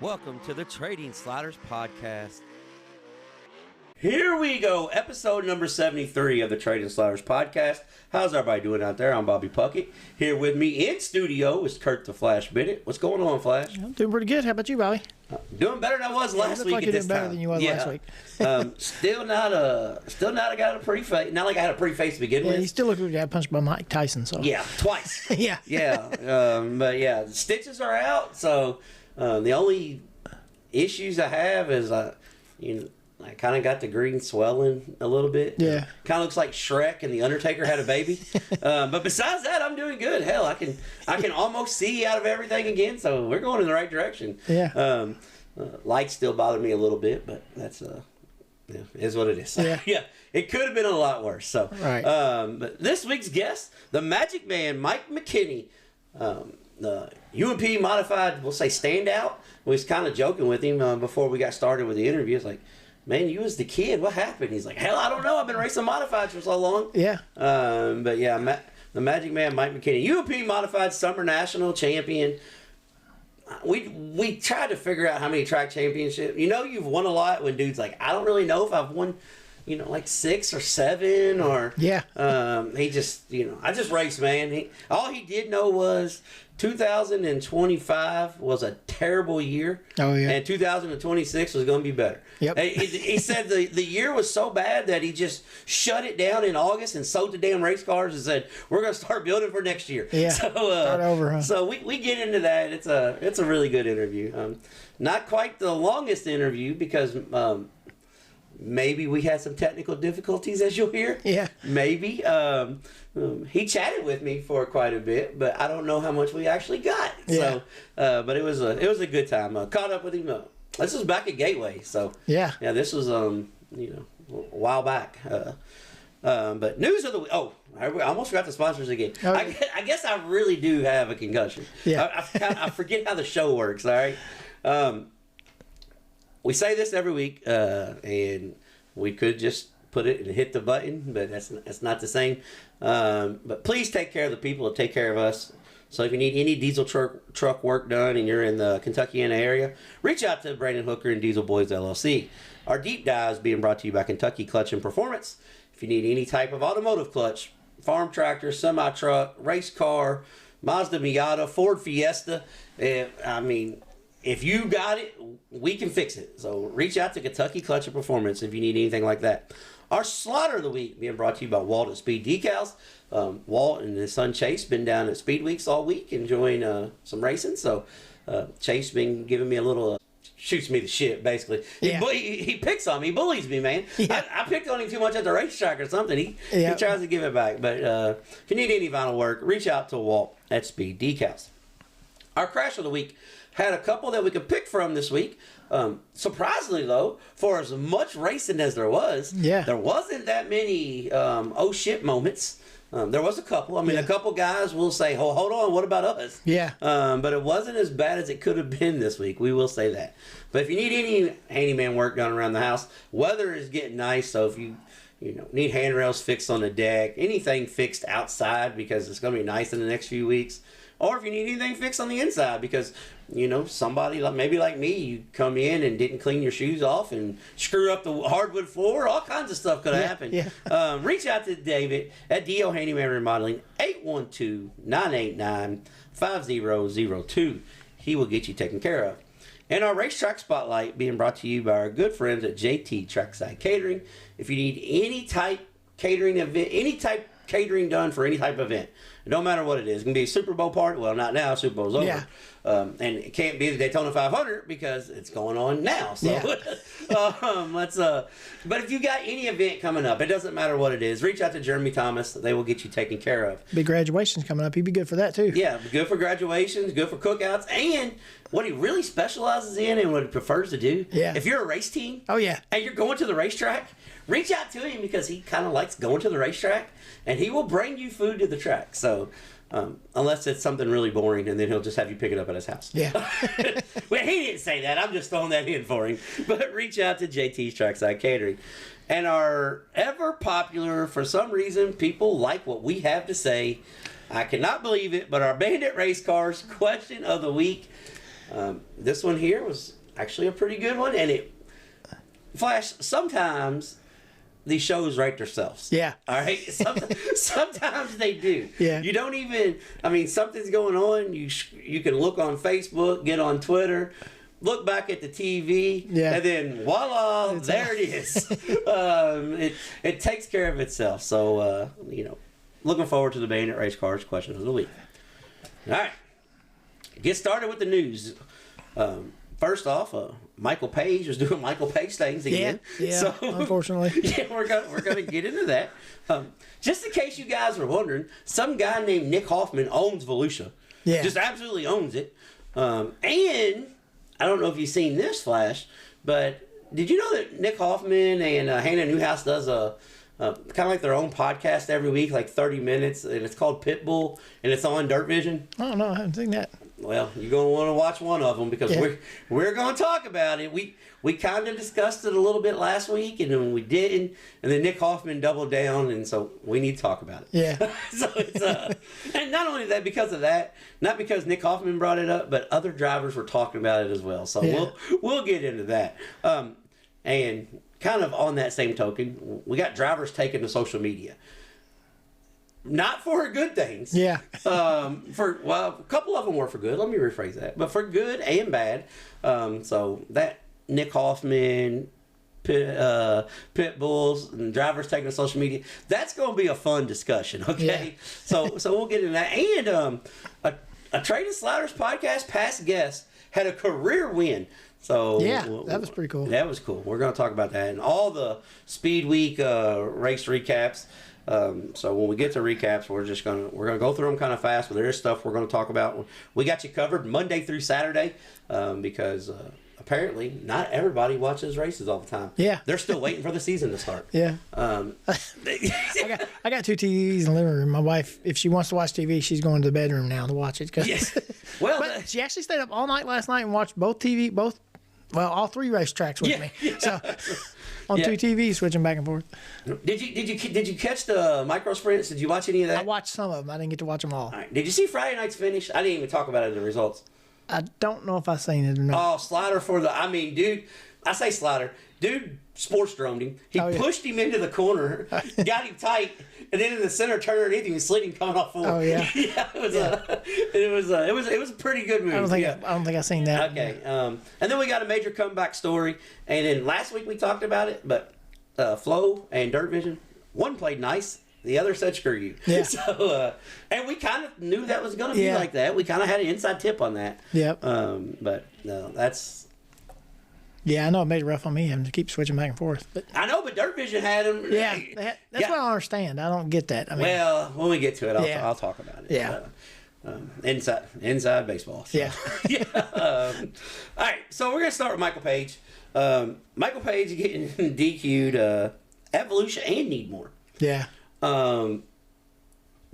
Welcome to the Trading Sliders Podcast. Here we go, episode number 73 of the Trading Sliders Podcast. How's everybody doing out there? I'm Bobby Puckett. Here with me in studio is Kurt the Flash Bennett. What's going on, Flash? I'm doing pretty good. How about you, Bobby? Doing better than I was last week. Like you're doing better than you was last week. Still not got a pretty face. Not like I had a pretty face to begin with. You still look like you got punched by Mike Tyson. So yeah, twice. yeah. But yeah, the stitches are out. So the only issues I have is I kind of got the green swelling a little bit. Yeah. Kind of looks like Shrek and the Undertaker had a baby. But besides that, I'm doing good. Hell, I can almost see out of everything again. So we're going in the right direction. Yeah. Lights still bother me a little bit, but that's is what it is. Yeah. It could have been a lot worse. So right. But this week's guest, the Magic Man, Mike McKinney. The UMP modified, we'll say, standout. We was kind of joking with him before we got started with the interview. It's like, man, you was the kid. What happened? He's like, hell, I don't know. I've been racing modifieds for so long. Yeah. But yeah, the Magic Man, Mike McKinney, UMP modified summer national champion. We tried to figure out how many track championships. You've won a lot when dude's like, I don't really know if I've won, like 6 or 7 or yeah. He just, I just raced, man. All he did know was 2025 was a terrible year. Oh yeah. And 2026 was going to be better. Yep. He said the year was so bad that he just shut it down in August and sold the damn race cars and said, we're going to start building for next year. Yeah. So, start over, huh? So we get into that. It's a really good interview. Not quite the longest interview because maybe we had some technical difficulties, as you'll hear. Yeah. Maybe. He chatted with me for quite a bit, but I don't know how much we actually got. Yeah. So, but it was a good time. Caught up with him. This was back at Gateway. So yeah. Yeah. This was a while back. But news of the week. Oh, I almost forgot the sponsors again. Oh. I guess I really do have a concussion. Yeah. I forget how the show works. All right. We say this every week, and we could just put it and hit the button, but that's not the same. But please take care of the people that take care of us. So if you need any diesel truck work done and you're in the Kentuckiana area, reach out to Brandon Hooker and Diesel Boys LLC. Our deep dive is being brought to you by Kentucky Clutch and Performance. If you need any type of automotive clutch, farm tractor, semi-truck, race car, Mazda Miata, Ford Fiesta, if you got it, we can fix it. So reach out to Kentucky Clutch and Performance if you need anything like that. Our slaughter of the week being brought to you by Walt at Speed Decals. Walt and his son Chase been down at Speed Weeks all week enjoying some racing. So Chase been giving me a little shoots me the shit, basically. Yeah. He picks on me. He bullies me, man. Yeah. I picked on him too much at the racetrack or something. He tries to give it back. But if you need any vinyl work, reach out to Walt at Speed Decals. Our crash of the week had a couple that we could pick from this week. Surprisingly, though, for as much racing as there was, there wasn't that many oh shit moments. There was a couple. A couple guys will say, oh, hold on, what about us? Yeah. But it wasn't as bad as it could have been this week. We will say that. But if you need any handyman work done around the house, weather is getting nice, so if you need handrails fixed on the deck, anything fixed outside because it's going to be nice in the next few weeks, or if you need anything fixed on the inside because, somebody maybe like me, you come in and didn't clean your shoes off and screw up the hardwood floor, all kinds of stuff could happen. Yeah. Reach out to David at DO Handyman Remodeling, 812-989-5002. He will get you taken care of. And our racetrack spotlight being brought to you by our good friends at JT Trackside Catering. If you need any type catering event, any type catering done for any type of event, it don't matter what it is. It can be a Super Bowl party. Well, not now. Super Bowl's over. Yeah. And it can't be the Daytona 500 because it's going on now. So but if you got any event coming up, it doesn't matter what it is, reach out to Jeremy Thomas. They will get you taken care of. Big graduation's coming up. He'd be good for that too. Yeah, good for graduations, good for cookouts, and what he really specializes in and what he prefers to do. Yeah. If you're a race team, and you're going to the racetrack, reach out to him because he kind of likes going to the racetrack, and he will bring you food to the track. So unless it's something really boring, and then he'll just have you pick it up at his house. Yeah. Well, he didn't say that. I'm just throwing that in for him. But reach out to JT's Trackside Catering. And our ever popular, for some reason, people like what we have to say. I cannot believe it, but our Bandit Race Cars question of the week. This one here was actually a pretty good one, and Flash, sometimes these shows write themselves. Yeah. All right? Sometimes they do. Yeah. You don't even, something's going on, you can look on Facebook, get on Twitter, look back at the TV, and then voila, there it is. It takes care of itself. So, looking forward to the Bandit Race Cars Questions of the Week. All right. Get started with the news. First off, Michael Page was doing Michael Page things again. Yeah, so, unfortunately. Yeah, we're gonna get into that. Just in case you guys were wondering, some guy named Nick Hoffman owns Volusia. Yeah. Just absolutely owns it. And I don't know if you've seen this, Flash, but did you know that Nick Hoffman and Hannah Newhouse does a kind of like their own podcast every week, like 30 minutes, and it's called Pitbull, and it's on Dirt Vision? Oh, no, I haven't seen that. Well, you're going to want to watch one of them because we're going to talk about it. We kind of discussed it a little bit last week, and then we didn't, and then Nick Hoffman doubled down, and so we need to talk about it. Yeah. So it's and not only that, because of that, not because Nick Hoffman brought it up, but other drivers were talking about it as well. So we'll get into that. And kind of on that same token, we got drivers taking to social media. Not for good things. Yeah. A couple of them were for good. Let me rephrase that. But for good and bad. So that Nick Hoffman, pit bulls, and drivers taking to social media, that's going to be a fun discussion. Okay. Yeah. So we'll get into that. And a Trade and Sliders podcast past guest had a career win. So yeah, that was pretty cool. That was cool. We're going to talk about that and all the Speed Week race recaps. So when we get to recaps, we're gonna go through them kind of fast, but there is stuff we're going to talk about. We got you covered Monday through Saturday because apparently not everybody watches races all the time. Yeah, they're still waiting for the season to start. Yeah. I got two TVs in the living room. My wife, if she wants to watch TV, she's going to the bedroom now to watch it. Yes. Well, but she actually stayed up all night last night and watched all three racetracks with me. Yeah. So on two TVs, switching back and forth. Did you catch the micro sprints? Did you watch any of that? I watched some of them. I didn't get to watch them all. Did you see Friday night's finish? I didn't even talk about it in the results. I don't know if I've seen it or not. Oh, Slider dude. I say Slider. Dude sports droned him. He pushed him into the corner, got him tight, and then in the center turn underneath him and slid him coming off forward. Oh yeah. It was a pretty good move. I don't think I've seen that. Okay. And then we got a major comeback story. And then last week we talked about it, but Flo and Dirt Vision, one played nice. The other said screw you. Yeah. So, and we kind of knew that was going to be like that. We kind of had an inside tip on that. Yep. But no, that's... Yeah, I know it made it rough on me having to keep switching back and forth. But I know, but Dirt Vision had him. Yeah, that's what I don't understand. I don't get that. Well, when we get to it, I'll talk about it. Yeah. Inside baseball. So. Yeah. Yeah. All right, so we're going to start with Michael Page. Michael Page getting DQ'd at Volusia and Needmore. Yeah.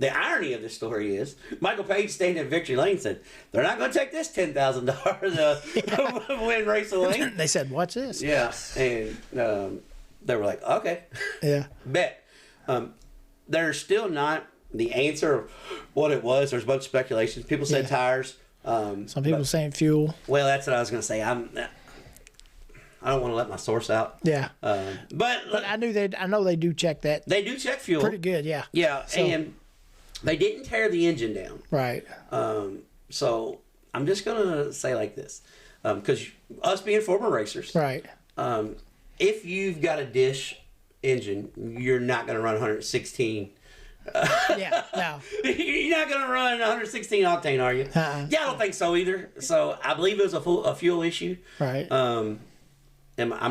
The irony of this story is Michael Page standing in victory lane said they're not going to take this $10,000 win race away. They said, "What's this?" Yeah, and they were like, "Okay, yeah, bet." There's still not the answer of what it was. There's a bunch of speculations. People said tires. Some people saying fuel. Well, that's what I was going to say. I don't want to let my source out. Yeah. But I know they do check that. They do check fuel. Pretty good, yeah. Yeah, and they didn't tear the engine down. Right. So I'm just going to say like this. Because us being former racers. Right. If you've got a dish engine, you're not going to run 116. Yeah, no. You're not going to run 116 octane, are you? Uh-uh. Yeah, I don't think so either. So I believe it was a fuel issue. Right. I'm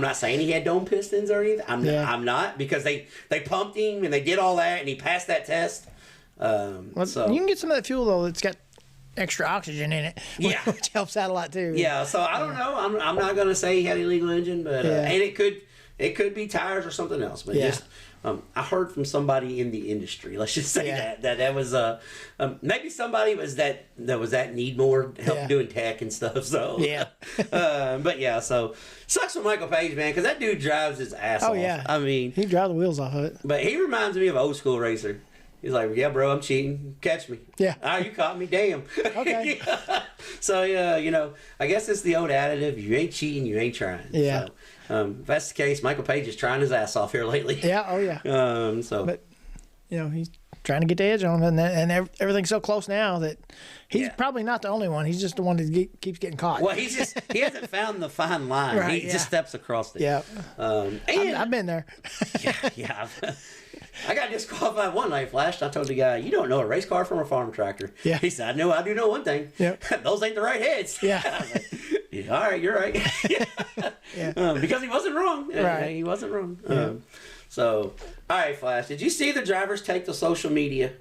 not saying he had dome pistons or anything. I'm not, because they pumped him and they did all that and he passed that test. So you can get some of that fuel though that's got extra oxygen in it, which helps out a lot too. Yeah, so I don't know. I'm not going to say he had an illegal engine, but and it could be tires or something else. But just I heard from somebody in the industry. Let's just say that was maybe somebody was that was at Needmore help doing tech and stuff. So but yeah, so sucks for Michael Page, man, because that dude drives his ass off. Yeah, I mean, he drives the wheels off of it. But he reminds me of an old school racer. He's like, yeah, bro, I'm cheating. Catch me. Yeah. Ah, you caught me. Damn. Okay. So, you know, I guess it's the old additive. You ain't cheating, you ain't trying. Yeah. So, if that's the case, Michael Page is trying his ass off here lately. Yeah. Oh yeah. But you know, he's trying to get the edge on him, and everything's so close now that he's probably not the only one. He's just the one that keeps getting caught. Well, he hasn't found the fine line. Right, He just steps across it. Yeah. And I've been there. yeah. I got disqualified one night, Flash. I told the guy, you don't know a race car from a farm tractor. Yeah. He said, I do know one thing. Yep. Those ain't the right heads. Yeah. I was like, yeah, all right, you're right. Yeah. Because he wasn't wrong. Right. He wasn't wrong. Yeah. So, all right, Flash, did you see the drivers take to social media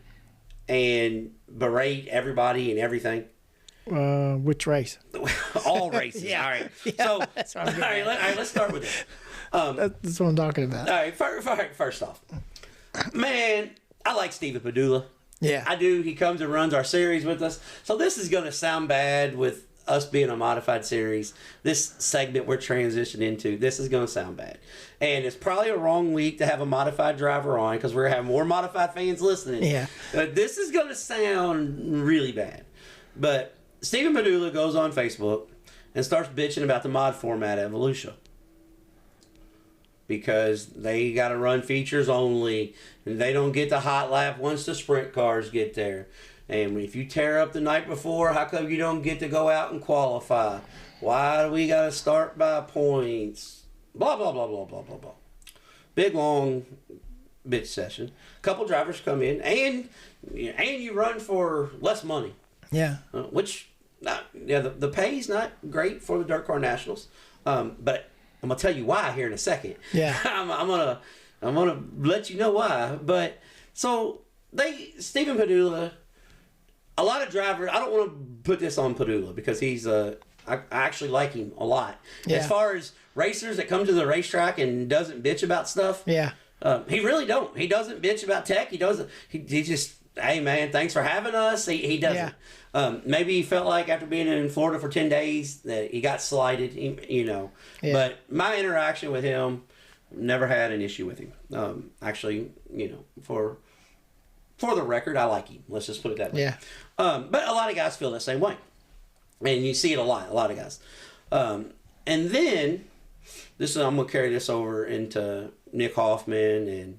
and berate everybody and everything? Which race? All races. Yeah. All right. Yeah, So, that's what I'm all right, let's start with this. That's what I'm talking about. All right, first off, man, I like Steven Padula. Yeah. I do. He comes and runs our series with us. So this is going to sound bad with us being a modified series. This segment we're transitioning into, this is going to sound bad. And it's probably a wrong week to have a modified driver on because we're having more modified fans listening. Yeah. But this is going to sound really bad. But Steven Padula goes on Facebook and starts bitching about the mod format at Volusia. Because they got to run features only, and they don't get the hot lap once the sprint cars get there. And if you tear up the night before, how come you don't get to go out and qualify? Why do we got to start by points? Blah, blah, blah, blah, blah, blah, blah. Big, long bitch session. A couple drivers come in, and you run for less money. Yeah. Which, the pay's not great for the Dirt Car Nationals. But I'm gonna tell you why here in a second. Yeah. I'm gonna let you know why. But so Steven Padula, a lot of drivers. I don't want to put this on Padula because he's I actually like him a lot. Yeah. As far as racers that come to the racetrack and doesn't bitch about stuff. Yeah. He really don't. He doesn't bitch about tech. He doesn't. He just, hey man, thanks for having us. He doesn't. Yeah. Maybe he felt like after being in Florida for 10 days that he got slighted, Yeah. But my interaction with him, never had an issue with him. Actually, for the record, I like him. Let's just put it that way. Yeah. But a lot of guys feel the same way. And you see it a lot of guys. And then, I'm going to carry this over into Nick Hoffman.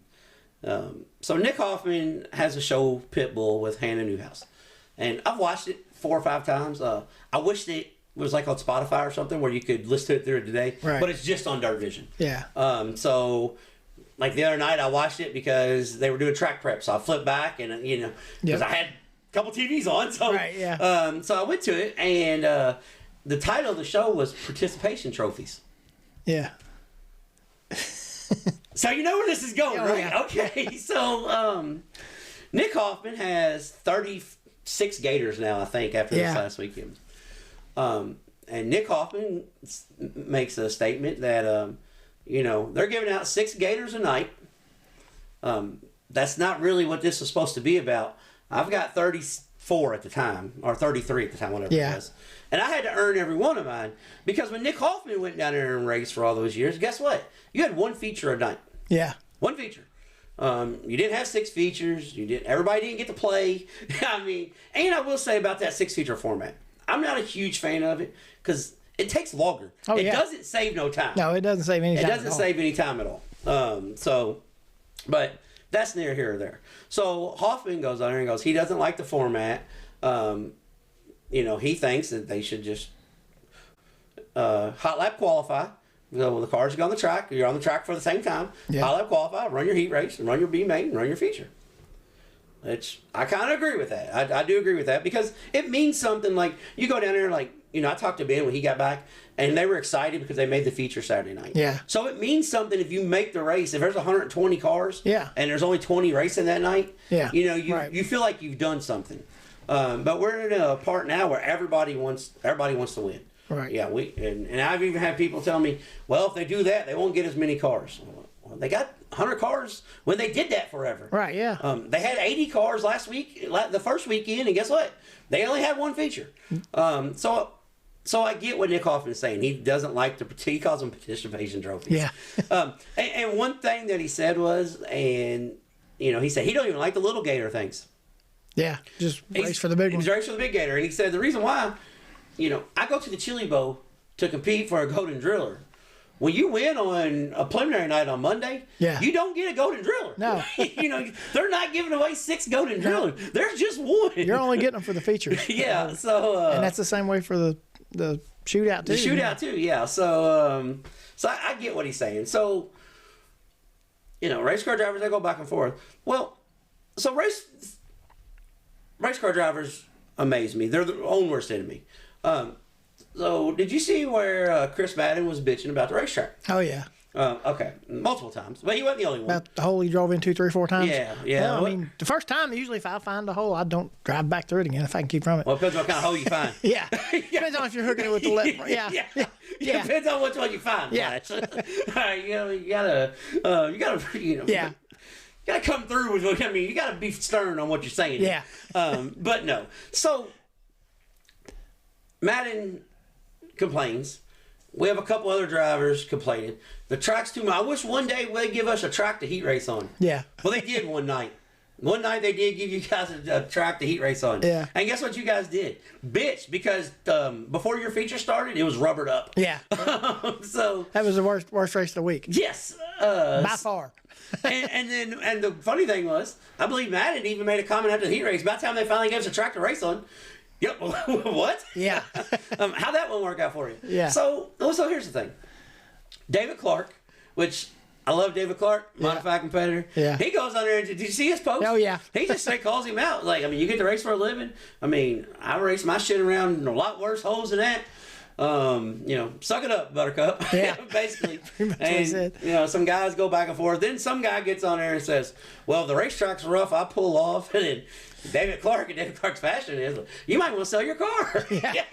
And so Nick Hoffman has a show, Pitbull, with Hannah Newhouse. And I've watched it 4 or 5 times. I wish it was like on Spotify or something where you could listen to it through the day. Right. But it's just on Dirt Vision. Yeah. So, like the other night, I watched it because they were doing track prep. So I flipped back and, because I had a couple TVs on. So, right, yeah. So I went to it, and the title of the show was Participation Trophies. Yeah. So you know where this is going, right? Yeah. Okay. So Nick Hoffman has 36 Gators now, I think, after this last weekend. And Nick Hoffman makes a statement that, they're giving out 6 Gators a night. That's not really what this is supposed to be about. I've got 34 at the time, or 33 at the time, whatever it was. And I had to earn every one of mine. Because when Nick Hoffman went down there and raced for all those years, guess what? You had 1 feature a night. Yeah. 1 feature. You didn't have 6 features. Everybody didn't get to play. And I will say about that 6 feature format, I'm not a huge fan of it because it takes longer. It doesn't save no time. No, it doesn't save any time. It doesn't save any time at all. But that's neither here or there. So Hoffman goes on there and goes, he doesn't like the format. He thinks that they should just hot lap qualify. The cars go on the track. You're on the track for the same time. Yeah. Hot lap qualify, run your heat race, and run your B-main, and run your feature. I kind of agree with that. I do agree with that because it means something. Like you go down there, like I talked to Ben when he got back, and they were excited because they made the feature Saturday night. Yeah. So it means something if you make the race. If there's 120 cars, yeah, and there's only 20 racing that night, yeah, you feel like you've done something. But we're in a part now where everybody wants to win. Right. Yeah. And I've even had people tell me, well, if they do that, they won't get as many cars. Well, they got 100 cars when they did that forever. Right. Yeah. They had 80 cars last week, the first weekend, and guess what? They only had 1 feature. So I get what Nick Hoffman is saying. He doesn't like he calls them participation trophies. Yeah. And one thing that he said was, and he said he don't even like the little gator things. Yeah, just race for the big one. He's race for the big gator, and he said the reason why, I go to the Chili Bowl to compete for a golden driller. When you win on a preliminary night on Monday, you don't get a golden driller. No. They're not giving away 6 golden drillers. There's just one. You're only getting them for the features. Yeah, so... and that's the same way for the shootout, too. The shootout, too, yeah. So, I get what he's saying. So, race car drivers, they go back and forth. Well, so race car drivers amaze me. They're their own worst enemy. So, did you see where Chris Madden was bitching about the racetrack? Oh, yeah. Okay, multiple times. But he wasn't the only one. About the hole he drove in 2, 3, 4 times? Yeah. Well, I mean, the first time, usually if I find a hole, I don't drive back through it again if I can keep from it. Well, it depends on what kind of hole you find. Yeah. Depends on if you're hooking it with the left. Yeah. Yeah. Depends on which one you find. Yeah. You gotta, you gotta come through with what, you gotta be stern on what you're saying. Yeah. But no. So, Madden complains. We have a couple other drivers complaining. The track's too much. I wish one day they'd give us a track to heat race on. Yeah. Well, they did one night. One night they did give you guys a track to heat race on. Yeah. And guess what you guys did? Bitch, because before your feature started, it was rubbered up. Yeah. So that was the worst race of the week. Yes. By far. and the funny thing was, I believe Madden even made a comment after the heat race. By the time they finally gave us a track to race on, yep. What? Yeah. How'd that one work out for you? Yeah. So here's the thing. David Clark, which I love David Clark, modified competitor. Yeah. He goes on there and did you see his post? Oh, yeah. He just calls him out. Like, you get to race for a living. I race my shit around a lot worse holes than that. Suck it up, Buttercup. Yeah. Basically. Pretty much what he said. Some guys go back and forth. Then some guy gets on there and says, well, the racetrack's rough. I pull off. And then David Clark and David Clark's fashion is, you might want to sell your car. Yeah.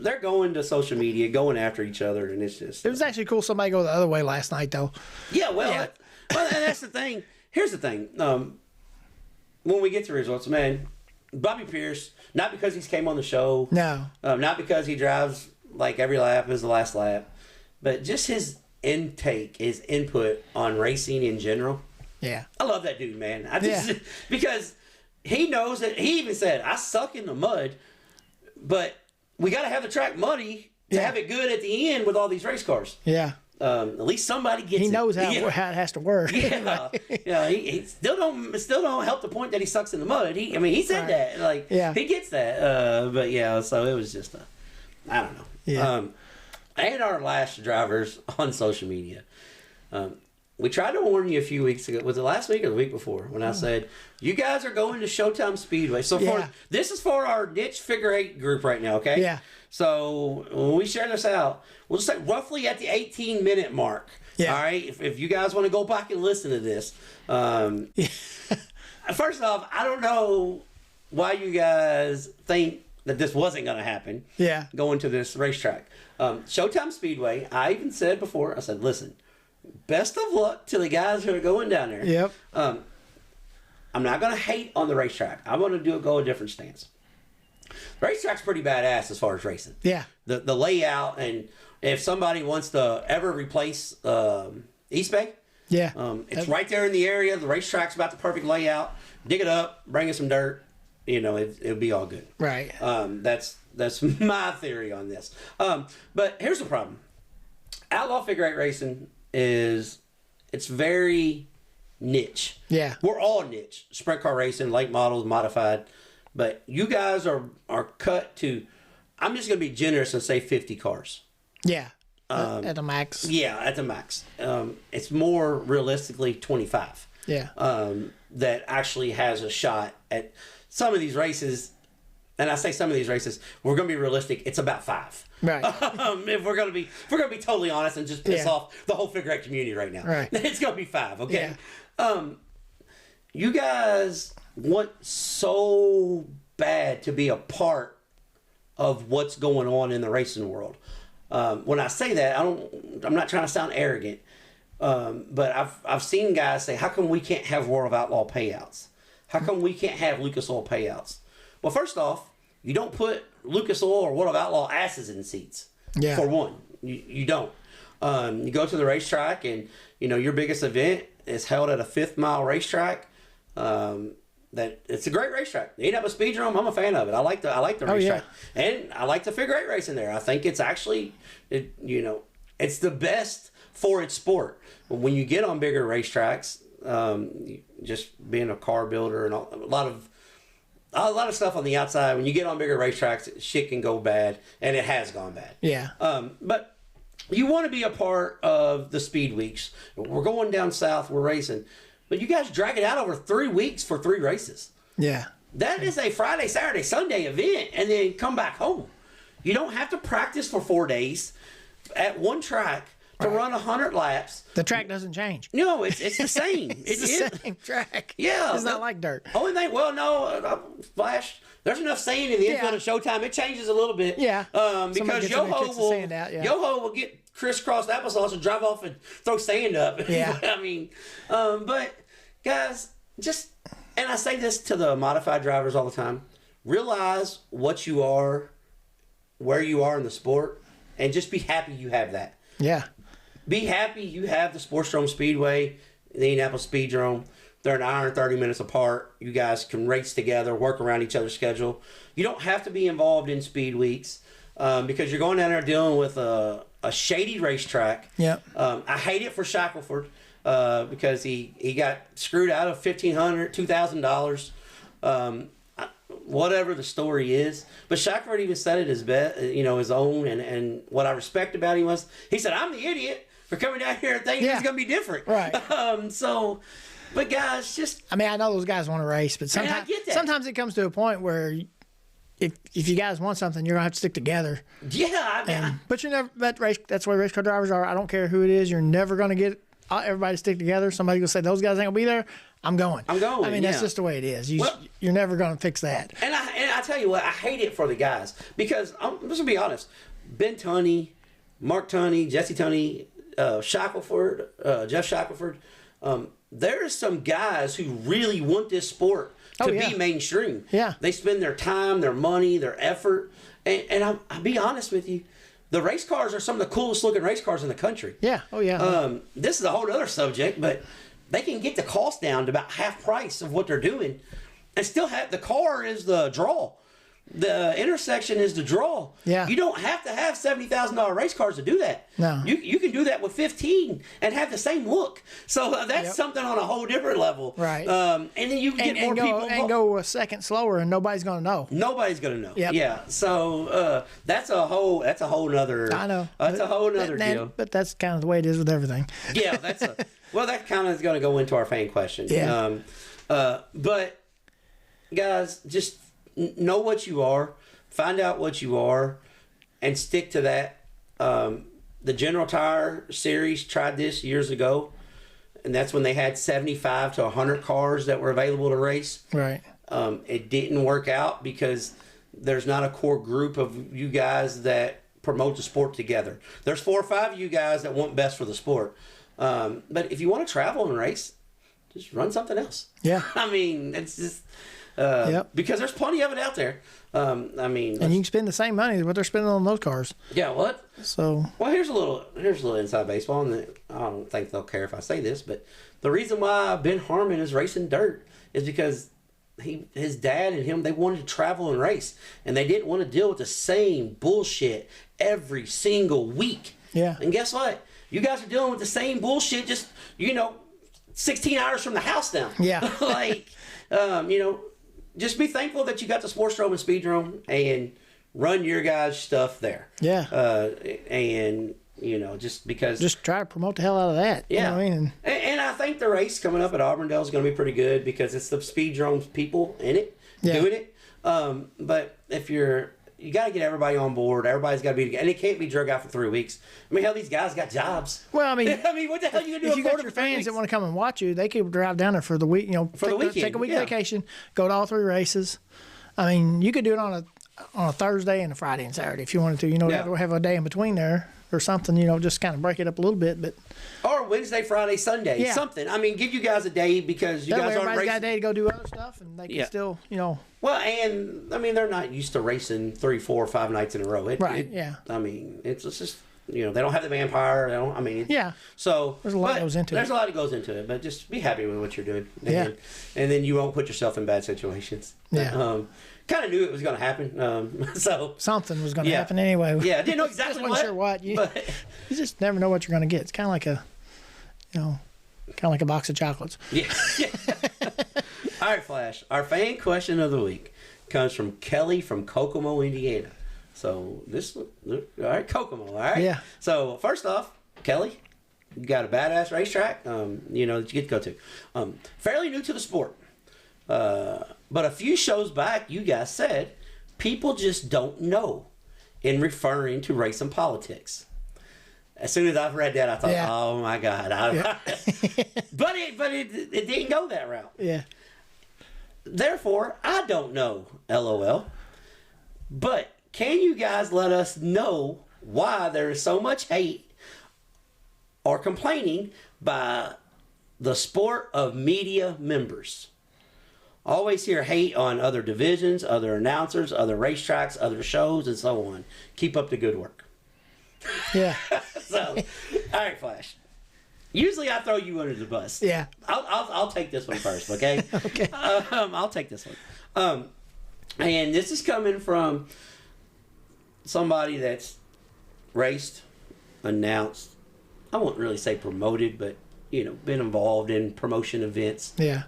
They're going to social media, going after each other, and it's just... It was actually cool somebody go the other way last night, though. Yeah, well, and that's the thing. Here's the thing. When we get to results, man, Bobby Pierce, not because he's came on the show. No. Not because he drives like every lap is the last lap, but just his intake, his input on racing in general. Yeah. I love that dude, man. Because he knows that, he even said, I suck in the mud, but we got to have the track muddy to have it good at the end with all these race cars. Yeah. At least somebody gets it. He knows how it has to work. Yeah. He still don't help the point that he sucks in the mud. He said that. Like, he gets that. But yeah, so it was just I don't know. Yeah. And our last drivers on social media. We tried to warn you a few weeks ago. Was it last week or the week before? When I said, you guys are going to Showtime Speedway. So this is for our niche figure 8 group right now, okay? Yeah. So when we share this out, we'll just say roughly at the 18-minute mark. Yeah. All right? If you guys want to go back and listen to this. First off, I don't know why you guys think that this wasn't going to happen. Yeah. Going to this racetrack. Showtime Speedway, I even said before, I said, listen, best of luck to the guys who are going down there. Yep. I'm not going to hate on the racetrack. I'm going to go a different stance. The racetrack's pretty badass as far as racing. Yeah. The layout, and if somebody wants to ever replace East Bay, it's right there in the area. The racetrack's about the perfect layout. Dig it up, bring in some dirt. It'll be all good. Right. That's my theory on this. But here's the problem. Outlaw figure 8 racing it's very niche. Yeah. We're all niche. Sprint car racing, late models, modified. But you guys are cut to, I'm just going to be generous and say 50 cars. Yeah. At the max. Yeah, at the max. It's more realistically 25. Yeah. That actually has a shot at some of these races. And I say some of these races, we're going to be realistic. It's about 5. Right. If we're going to be totally honest and just piss off the whole figure 8 community right now. Right. It's going to be 5. Okay. Yeah. You guys want so bad to be a part of what's going on in the racing world. When I say that, I'm not trying to sound arrogant. But I've seen guys say, how come we can't have World of Outlaw payouts? How come we can't have Lucas Oil payouts? Well, first off, you don't put Lucas Oil or World of Outlaw asses in seats. Yeah. For one, you don't. You go to the racetrack, and your biggest event is held at a 5-mile racetrack. That it's a great racetrack. The Indianapolis Speedrome, I'm a fan of it. I like the racetrack, and I like the figure 8 racing there. I think it's actually, it's the best for its sport. When you get on bigger racetracks, just being a car builder and a lot of stuff on the outside. When you get on bigger racetracks, shit can go bad, and it has gone bad. Yeah. But you want to be a part of the speed weeks. We're going down south. We're racing. But you guys drag it out over 3 weeks for 3 races. Yeah. That is a Friday, Saturday, Sunday event, and then come back home. You don't have to practice for 4 days at one track to run 100 laps. The track doesn't change. No, it's the same. It's the same track. Yeah. It's not like dirt. Only thing, Flash, there's enough sand in the infield at Showtime. It changes a little bit. Yeah. Because Yoho will get crisscrossed applesauce and drive off and throw sand up. Yeah. I mean, but guys, and I say this to the modified drivers all the time, realize what you are, where you are in the sport, and just be happy you have that. Yeah. Be happy you have the Sportsdrome Speedway, the Indianapolis Speedrome. They're an hour and 30 minutes apart. You guys can race together, work around each other's schedule. You don't have to be involved in speed weeks because you're going down there dealing with a shady racetrack. Yeah. I hate it for Shackelford because he got screwed out of $1,500, $2,000. Whatever the story is, but Shackelford even said it his own, and what I respect about him was he said, "I'm the idiot for coming down here and thinking it's going to be different." Right. But guys, I mean, I know those guys want to race, but sometimes it comes to a point where if you guys want something, you're gonna have to stick together. Yeah. But you're never. That's where race car drivers are. I don't care who it is. You're never gonna get everybody to stick together. Somebody's gonna say those guys ain't gonna be there. I'm going. I mean, that's just the way it is. You're never going to fix that. And I tell you what, I hate it for the guys because I'm just gonna be honest. Ben Tunney, Mark Tunney, Jesse Tunney, Shackelford, Jeff Shackelford. There's some guys who really want this sport to be mainstream. Yeah. They spend their time, their money, their effort, and I'll be honest with you. The race cars are some of the coolest looking race cars in the country. Yeah. Oh yeah. This is a whole other subject, but they can get the cost down to about half price of what they're doing and still have the car is the draw. The intersection is the draw. Yeah. You don't have to have $70,000 race cars to do that. No. You can do that with 15 and have the same look. So that's something on a whole different level. Right. And then you can get more people involved. And go a second slower and nobody's going to know. Nobody's going to know. Yep. Yeah. So that's a whole nother. I know. That's a whole nother deal. But that's kind of the way it is with everything. Yeah. That kind of is going to go into our fan question. Yeah. But guys, just know what you are, find out what you are, and stick to that. The General Tire series tried this years ago, and that's when they had 75 to 100 cars that were available to race. Right. It didn't work out because there's not a core group of you guys that promote the sport together. There's 4 or 5 of you guys that want best for the sport. But if you want to travel and race, just run something else. Yeah. I mean, it's just... because there's plenty of it out there. And you can spend the same money as what they're spending on those cars. Yeah, what? So here's a little inside baseball, and I don't think they'll care if I say this, but the reason why Ben Harmon is racing dirt is because his dad and him, they wanted to travel and race, and they didn't want to deal with the same bullshit every single week. Yeah. And guess what? You guys are dealing with the same bullshit, just 16 hours from the house now. Yeah. Just be thankful that you got the Sportsdrome and Speedrome and run your guys' stuff there. Yeah. Just because... Just try to promote the hell out of that. Yeah. You know what I mean? And I think the race coming up at Auburndale is going to be pretty good because it's the Speedrome people in it doing it. But if you got to get everybody on board. Everybody's got to be together. And it can't be drug out for 3 weeks. I mean, hell, these guys got jobs. Well, I mean, what the hell are you going to do? If you got your fans that want to come and watch you, they could drive down there for the week. For the weekend. Take a week vacation, go to all 3 races. I mean, you could do it on a Thursday and a Friday and Saturday if you wanted to. Have a day in between there or something. just kind of break it up a little bit, but. Or Wednesday, Friday, Sunday, something. I mean, give you guys a day because you guys aren't racing. Everybody's got a day to go do other stuff, and they can still, Well, and I mean, they're not used to racing 3, 4, 5 nights in a row. Right. I mean, it's just they don't have the manpower. They don't. I mean, yeah. So there's a lot that goes into it. There's a lot that goes into it, but just be happy with what you're doing. Yeah. And then you won't put yourself in bad situations. Yeah. Kind of knew it was going to happen. So something was going to happen anyway. Yeah, I didn't know exactly wasn't sure what. You just never know what you're going to get. It's kind of like a box of chocolates. Yeah. All right, Flash. Our fan question of the week comes from Kelly from Kokomo, Indiana. So all right, Kokomo, all right? Yeah. So first off, Kelly, you got a badass racetrack, that you get to go to. Fairly new to the sport. But a few shows back, you guys said people just don't know in referring to race and politics. As soon as I've read that, I thought, oh my God. But it didn't go that route. Yeah. Therefore, I don't know, LOL. But can you guys let us know why there is so much hate or complaining by the sport of media members? Always hear hate on other divisions, other announcers, other racetracks, other shows, and so on. Keep up the good work. Yeah. So, all right, Flash. Usually I throw you under the bus. Yeah. I'll take this one first, okay? Okay. I'll take this one. And this is coming from somebody that's raced, announced, I won't really say promoted, but, been involved in promotion events. Yeah.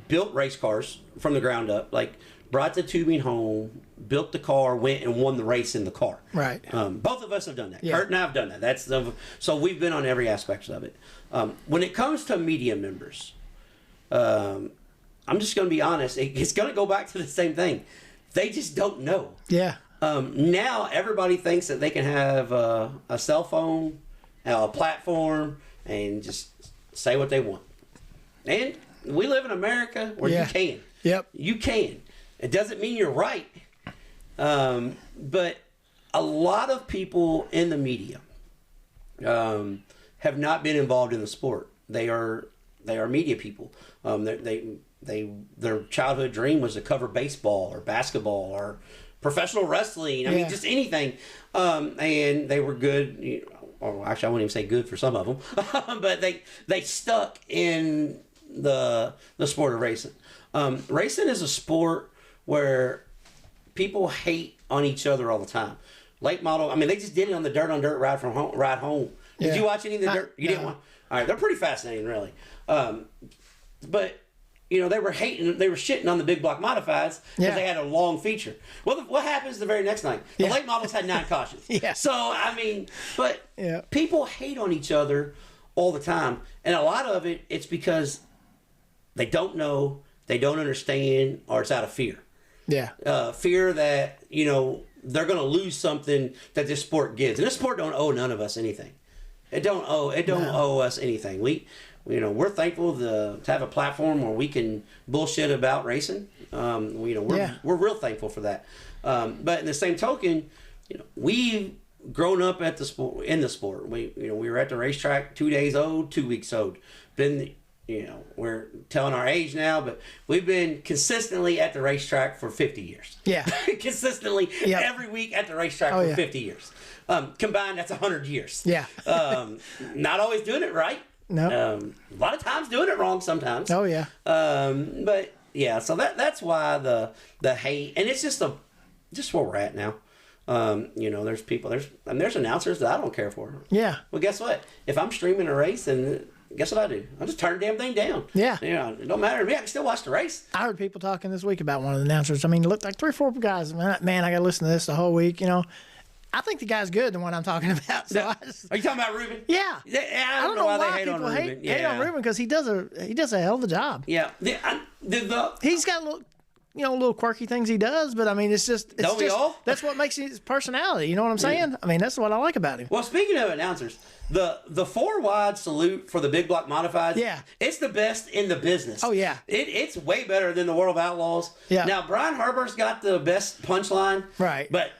Built race cars from the ground up, like brought the tubing home, built the car, went and won the race in the car. Right. Both of us have done that. Yeah. Kurt and I have done that. So we've been on every aspect of it. When it comes to media members, I'm just going to be honest. It's going to go back to the same thing. They just don't know. Yeah. Now everybody thinks that they can have a cell phone, a platform, and just say what they want. And we live in America where you can. Yep. You can. It doesn't mean you're right. But a lot of people in the media have not been involved in the sport. They are media people. Their childhood dream was to cover baseball or basketball or professional wrestling. I mean, just anything. And they were good. Or actually, I wouldn't even say good for some of them. But they stuck in the sport of racing. Racing is a sport where people hate on each other all the time. Late model, I mean, they just did it on the Dirt on Dirt ride home. Did you watch any of the Dirt? You didn't watch? All right, they're pretty fascinating, really. But they were shitting on the big block modifieds because they had a long feature. Well, what happens the very next night? The late models had 9 cautions. Yeah. So I mean, but people hate on each other all the time, and a lot of it's because they don't know, they don't understand, or it's out of fear. Yeah. Fear that, they're going to lose something that this sport gives. And this sport don't owe none of us anything. It don't owe us anything. We're thankful to have a platform where we can bullshit about racing. We're real thankful for that. But in the same token, we've grown up in the sport. We were at the racetrack 2 days old, 2 weeks old. We're telling our age now, but we've been consistently at the racetrack for 50 years. Yeah. Consistently every week at the racetrack for 50 years. Combined, that's 100 years. Yeah. Not always doing it right. No. A lot of times doing it wrong sometimes. Oh, yeah. But, yeah, so that's why the hate, and it's just where we're at now. There's announcers that I don't care for. Yeah. Well, guess what? If I'm streaming a race, and guess what I do? I just turn the damn thing down. Yeah. It don't matter to me. I can still watch the race. I heard people talking this week about one of the announcers. I mean, look, like 3 or 4 guys. Man, I got to listen to this the whole week. I think the guy's good, the one I'm talking about. So are you talking about Ruben? Yeah. I don't know why they hate on Ruben. Hate on Ruben because he does a hell of a job. Yeah. He's got little quirky things he does, but I mean, that's what makes his personality. You know what I'm saying? Yeah. I mean, that's what I like about him. Well, speaking of announcers, the 4 wide salute for the big block modifieds, it's the best in the business. Oh, yeah. It's way better than the World of Outlaws. Yeah. Now, Brian Herbert's got the best punchline. Right. But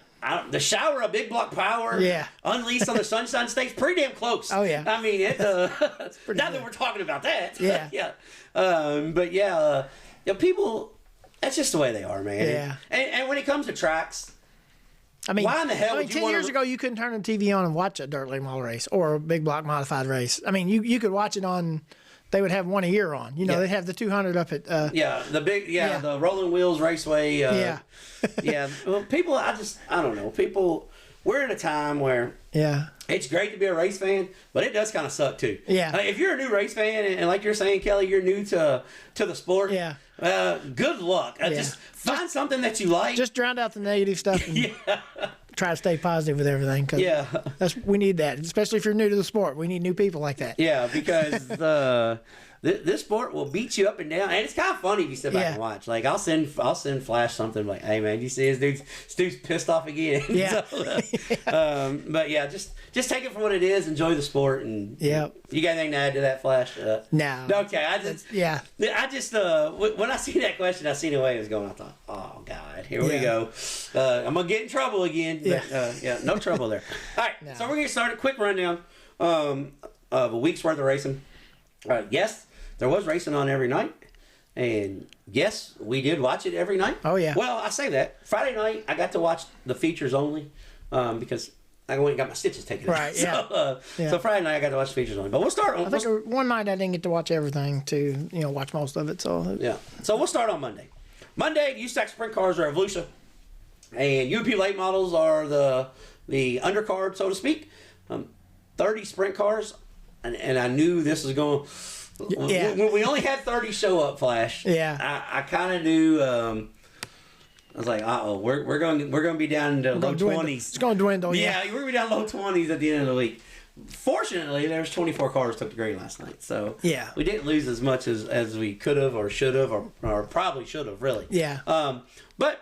the shower of big block power, unleashed on the Sunshine State's pretty damn close. Oh, yeah. I mean, not good. that we're talking about that. Yeah. Yeah. But people, that's just the way they are, man. Yeah. And when it comes to tracks, I mean, why in the hell? 10 years ago, you couldn't turn the TV on and watch a dirt late model race or a big block modified race. I mean, you could watch it on. They would have one a year on. You know, they'd have the 200 up at. The Rolling Wheels Raceway. Yeah. Well, people, I don't know. People, we're in a time where. Yeah. It's great to be a race fan, but it does kind of suck too. Yeah. If you're a new race fan and like you're saying, Kelly, you're new to the sport. Yeah. Good luck. Just find something that you like. Just drown out the negative stuff and try to stay positive with everything. Cause we need that, especially if you're new to the sport. We need new people like that. Yeah, because this sport will beat you up and down, and it's kind of funny if you sit back and watch. Like I'll send Flash something like, "Hey man, you see this dude's pissed off again." Yeah. But yeah, just take it for what it is. Enjoy the sport, and you got anything to add to that, Flash? No. Okay, I just when I see that question, I see the way it was going. I thought, oh God, here we go. I'm gonna get in trouble again. But, no trouble there. All right, so we're gonna start a quick rundown of a week's worth of racing. Yes, there was racing on every night, and yes, we did watch it every night. Oh yeah. Well, I say that Friday night I got to watch the features only because I went and got my stitches taken out. Right. Yeah. So Friday night I got to watch the features only. But we'll start on. I think one night I didn't get to watch everything to watch most of it. So So we'll start on Monday. Monday, the USAC sprint cars are at Volusia, and UP late models are the undercard, so to speak. 30 sprint cars, and I knew this was going. When we only had 30 show up, Flash. Yeah. I kind of knew. I was like, we're going to be down into low 20s. It's going to dwindle. Yeah, we're going to be down low 20s at the end of the week. Fortunately, there's 24 cars took the green last night, so we didn't lose as much as we could have or should have or probably should have, really. Yeah. But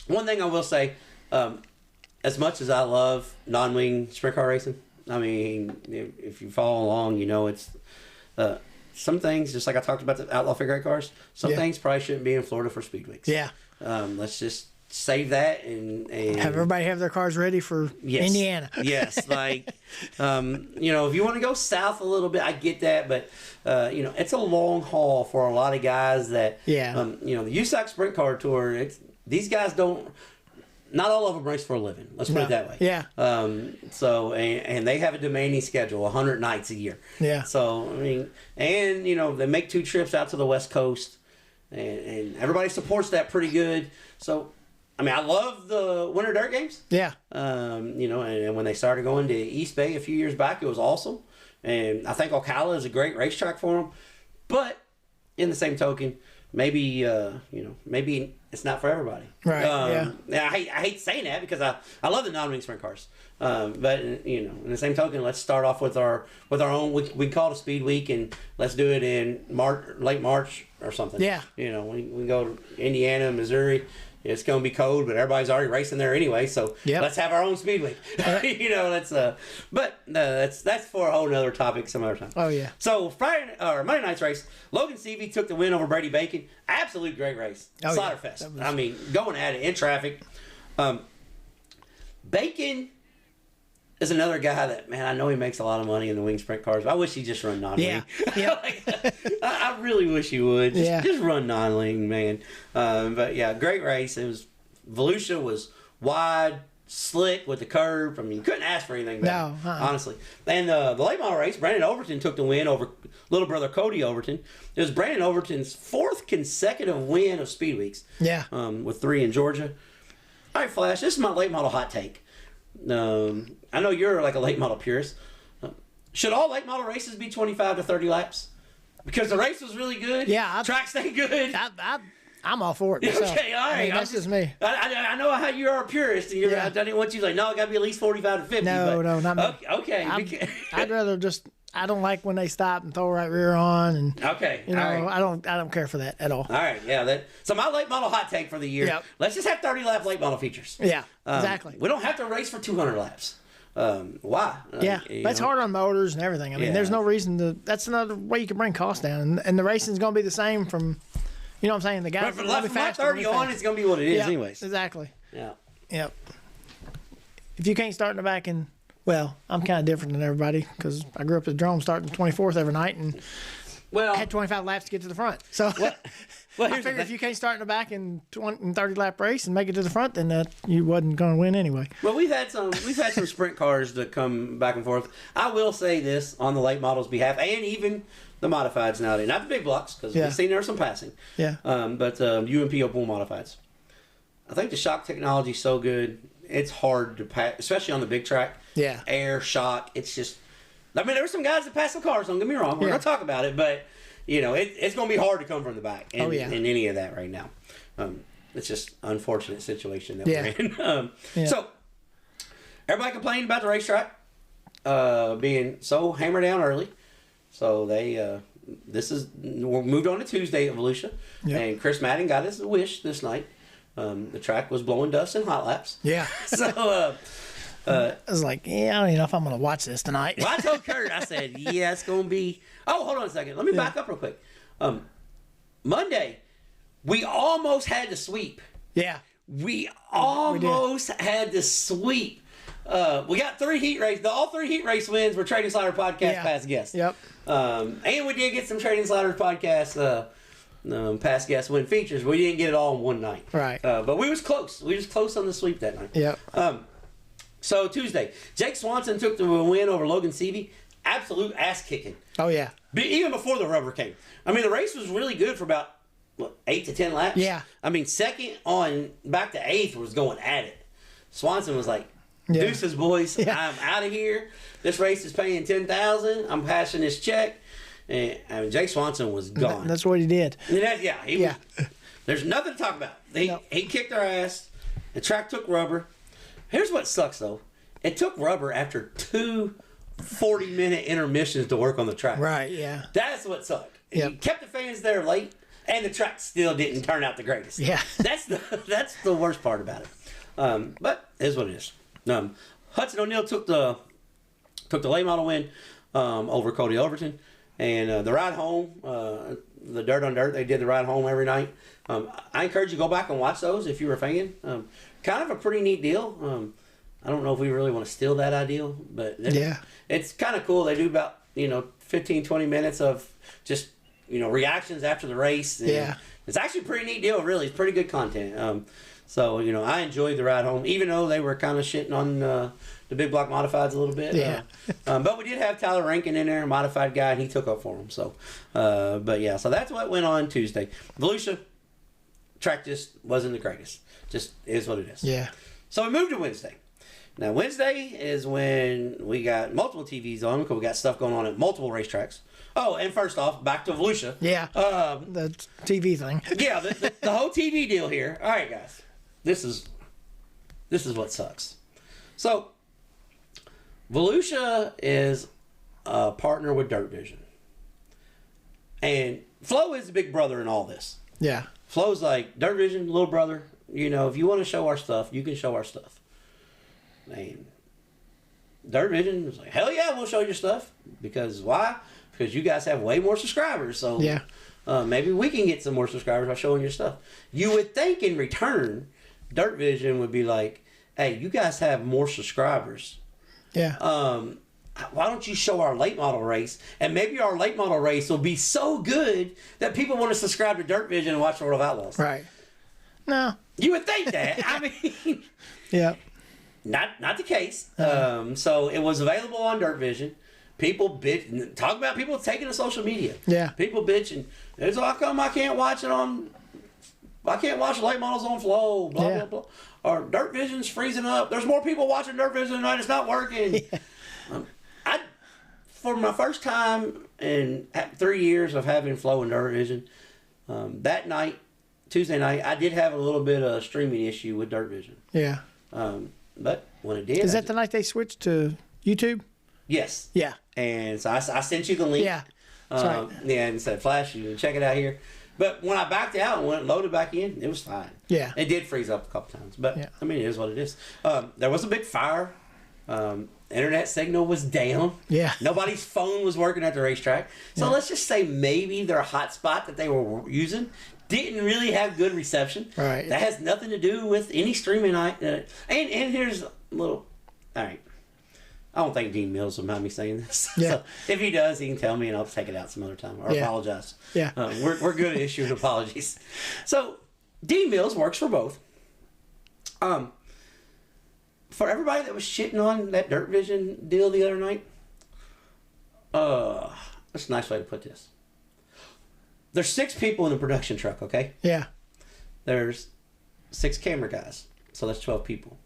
one thing I will say, as much as I love non-wing sprint car racing, I mean, if you follow along, it's some things, just like I talked about the Outlaw Figure 8 cars, some things probably shouldn't be in Florida for speed weeks. Yeah. Let's just save that and have everybody have their cars ready for Indiana. Yes, like if you want to go south a little bit, I get that, but it's a long haul for a lot of guys that the USAC Sprint Car Tour. These guys don't. Not all of them race for a living. Let's put it that way. Yeah. So and they have a demanding schedule, 100 nights a year. Yeah. So I mean, and they make 2 trips out to the West Coast, and everybody supports that pretty good. So. I mean, I love the Winter Dirt Games. Yeah. And when they started going to East Bay a few years back, it was awesome. And I think Ocala is a great racetrack for them. But in the same token, maybe it's not for everybody. Right. I hate saying that because I love the non-wing sprint cars. But in the same token, let's start off with our own. We call it a speed week, and let's do it in late March or something. Yeah. We go to Indiana, Missouri. It's going to be cold, but everybody's already racing there anyway. So let's have our own speed week. That's for a whole nother topic some other time. Oh yeah. So Monday night's race, Logan Seavey took the win over Brady Bacon. Absolute great race. Slaughterfest. I mean, going at it in traffic. Bacon is another guy that, man, I know he makes a lot of money in the wing sprint cars, but I wish he'd just run non-wing. Yeah. I really wish he would. Just run non-wing, man. But yeah, great race. Volusia was wide, slick with the curve. I mean, you couldn't ask for anything better, honestly. And the late model race, Brandon Overton took the win over little brother Cody Overton. It was Brandon Overton's 4th consecutive win of Speed Weeks. Yeah. With 3 in Georgia. All right, Flash, this is my late model hot take. I know you're like a late model purist. Should all late model races be 25 to 30 laps? Because the race was really good. Yeah. Track stayed good. I'm all for it myself. Okay, all right. That's just me. I know how you are a purist. And I didn't want you to no, it got to be at least 45 to 50. No, not me. Okay. I'd rather just. I don't like when they stop and throw right rear on, and right. I don't care for that at all. All right, yeah. So my late model hot take for the year. Yep. Let's just have 30 lap late model features. Yeah, exactly. We don't have to race for 200 laps. Why? That's hard on motors and everything. I mean, there's no reason to. That's another way you can bring costs down, and the racing's going to be the same from. You know what I'm saying? The guys from 30 on, it's going to be what it is, anyways. Exactly. Yeah. Yep. If you can't start in the back well, I'm kind of different than everybody because I grew up with Drome starting 24th every night, and had 25 laps to get to the front. So I figured if you can't start in the back in 20 and 30 lap race and make it to the front, then you wasn't going to win anyway. Well, we've had some sprint cars that come back and forth. I will say this on the late models' behalf, and even the modifieds nowadays, not the big blocks, because we've seen there some passing. Yeah. But UMP Opel modifieds. I think the shock technology is so good. It's hard to pass, especially on the big track. Yeah. Air, shock. It's just. I mean, there were some guys that passed some cars. Don't get me wrong. We're going to talk about it, but. It's going to be hard to come from the back in any of that right now. It's just an unfortunate situation that we're in. So, everybody complained about the racetrack being so hammered down early. So, they moved on to Tuesday at Volusia. Yep. And Chris Madden got his wish this night. The track was blowing dust in hot laps. Yeah. So, I was like, I don't even know if I'm going to watch this tonight. Well, I told Kurt, I said, it's going to be... Oh, hold on a second. Let me back up real quick. Monday, we almost had to sweep. Yeah. We almost had to sweep. We got 3 heat races. All 3 heat race wins were Trading Slider Podcast past guests. Yep. And we did get some Trading Slider Podcast past guest win features. We didn't get it all in one night. Right. But we was close. We was close on the sweep that night. Yep. So Tuesday, Jake Swanson took the win over Logan Seavey. Absolute ass kicking. Oh yeah. Even before the rubber came. I mean, the race was really good for about 8 to 10 laps. Yeah. I mean, second on back to 8th was going at it. Swanson was like, "Deuces, boys, I'm out of here. This race is paying $10,000. I'm passing this check." And I mean, Jake Swanson was gone. That's what he did. And there's nothing to talk about. He kicked our ass. The track took rubber. Here's what sucks, though. It took rubber after 2 40-minute intermissions to work on the track. Right, yeah. That's what sucked. Yep. He kept the fans there late, and the track still didn't turn out the greatest. Yeah. That's the worst part about it. But it is what it is. Hudson O'Neill took the late model win over Cody Overton. And the ride home, the Dirt on Dirt, they did the ride home every night. I encourage you to go back and watch those if you were a fan. Kind of a pretty neat deal. I don't know if we really want to steal that ideal, but it's kind of cool. They do about 15, 20 minutes of just reactions after the race. And it's actually a pretty neat deal, really. It's pretty good content. So I enjoyed the ride home, even though they were kind of shitting on the big block modifieds a little bit. But we did have Tyler Rankin in there, a modified guy, and he took up for him. So, so that's what went on Tuesday. Volusia track just wasn't the greatest. Just is what it is. Yeah. So we moved to Wednesday. Now Wednesday is when we got multiple TVs on because we got stuff going on at multiple racetracks. Oh, and first off, back to Volusia. Yeah. The TV thing. Yeah, the whole TV deal here. All right, guys. This is what sucks. So, Volusia is a partner with Dirt Vision. And Flo is the big brother in all this. Yeah. Flo's like, Dirt Vision, little brother, if you want to show our stuff, you can show our stuff. And Dirt Vision was like, hell yeah, we'll show your stuff. Because why? Because you guys have way more subscribers. So maybe we can get some more subscribers by showing your stuff. You would think in return, Dirt Vision would be like, hey, you guys have more subscribers. Yeah. Why don't you show our late model race? And maybe our late model race will be so good that people want to subscribe to Dirt Vision and watch World of Outlaws. Right. No. You would think that. I mean. Yeah. Not the case. So it was available on Dirt Vision. People bitch. Talk about people taking to social media. Yeah. People bitching. It's how come I can't watch it on. I can't watch late models on Flow. Blah blah blah. Or Dirt Vision's freezing up. There's more people watching Dirt Vision tonight. It's not working. Yeah. For my first time in 3 years of having Flow and Dirt Vision, that night, Tuesday night, I did have a little bit of streaming issue with Dirt Vision. Yeah. But when it did, is that the night they switched to YouTube? Yes. Yeah. And so I sent you the link. Yeah. Right. Yeah, and said, Flash, you can check it out here. But when I backed out and went loaded back in, it was fine. Yeah. It did freeze up a couple times. But, I mean, it is what it is. There was a big fire. Internet signal was down. Yeah. Nobody's phone was working at the racetrack. So let's just say maybe their hotspot that they were using didn't really have good reception. Right. That has nothing to do with any streaming. And here's a little... All right. I don't think Dean Mills will mind me saying this. Yeah. So if he does, he can tell me and I'll take it out some other time or apologize. Yeah. We're good at issuing apologies. So Dean Mills works for both. For everybody that was shitting on that Dirt Vision deal the other night, that's a nice way to put this. There's 6 people in the production truck, okay? Yeah. There's 6 camera guys, so that's 12 people.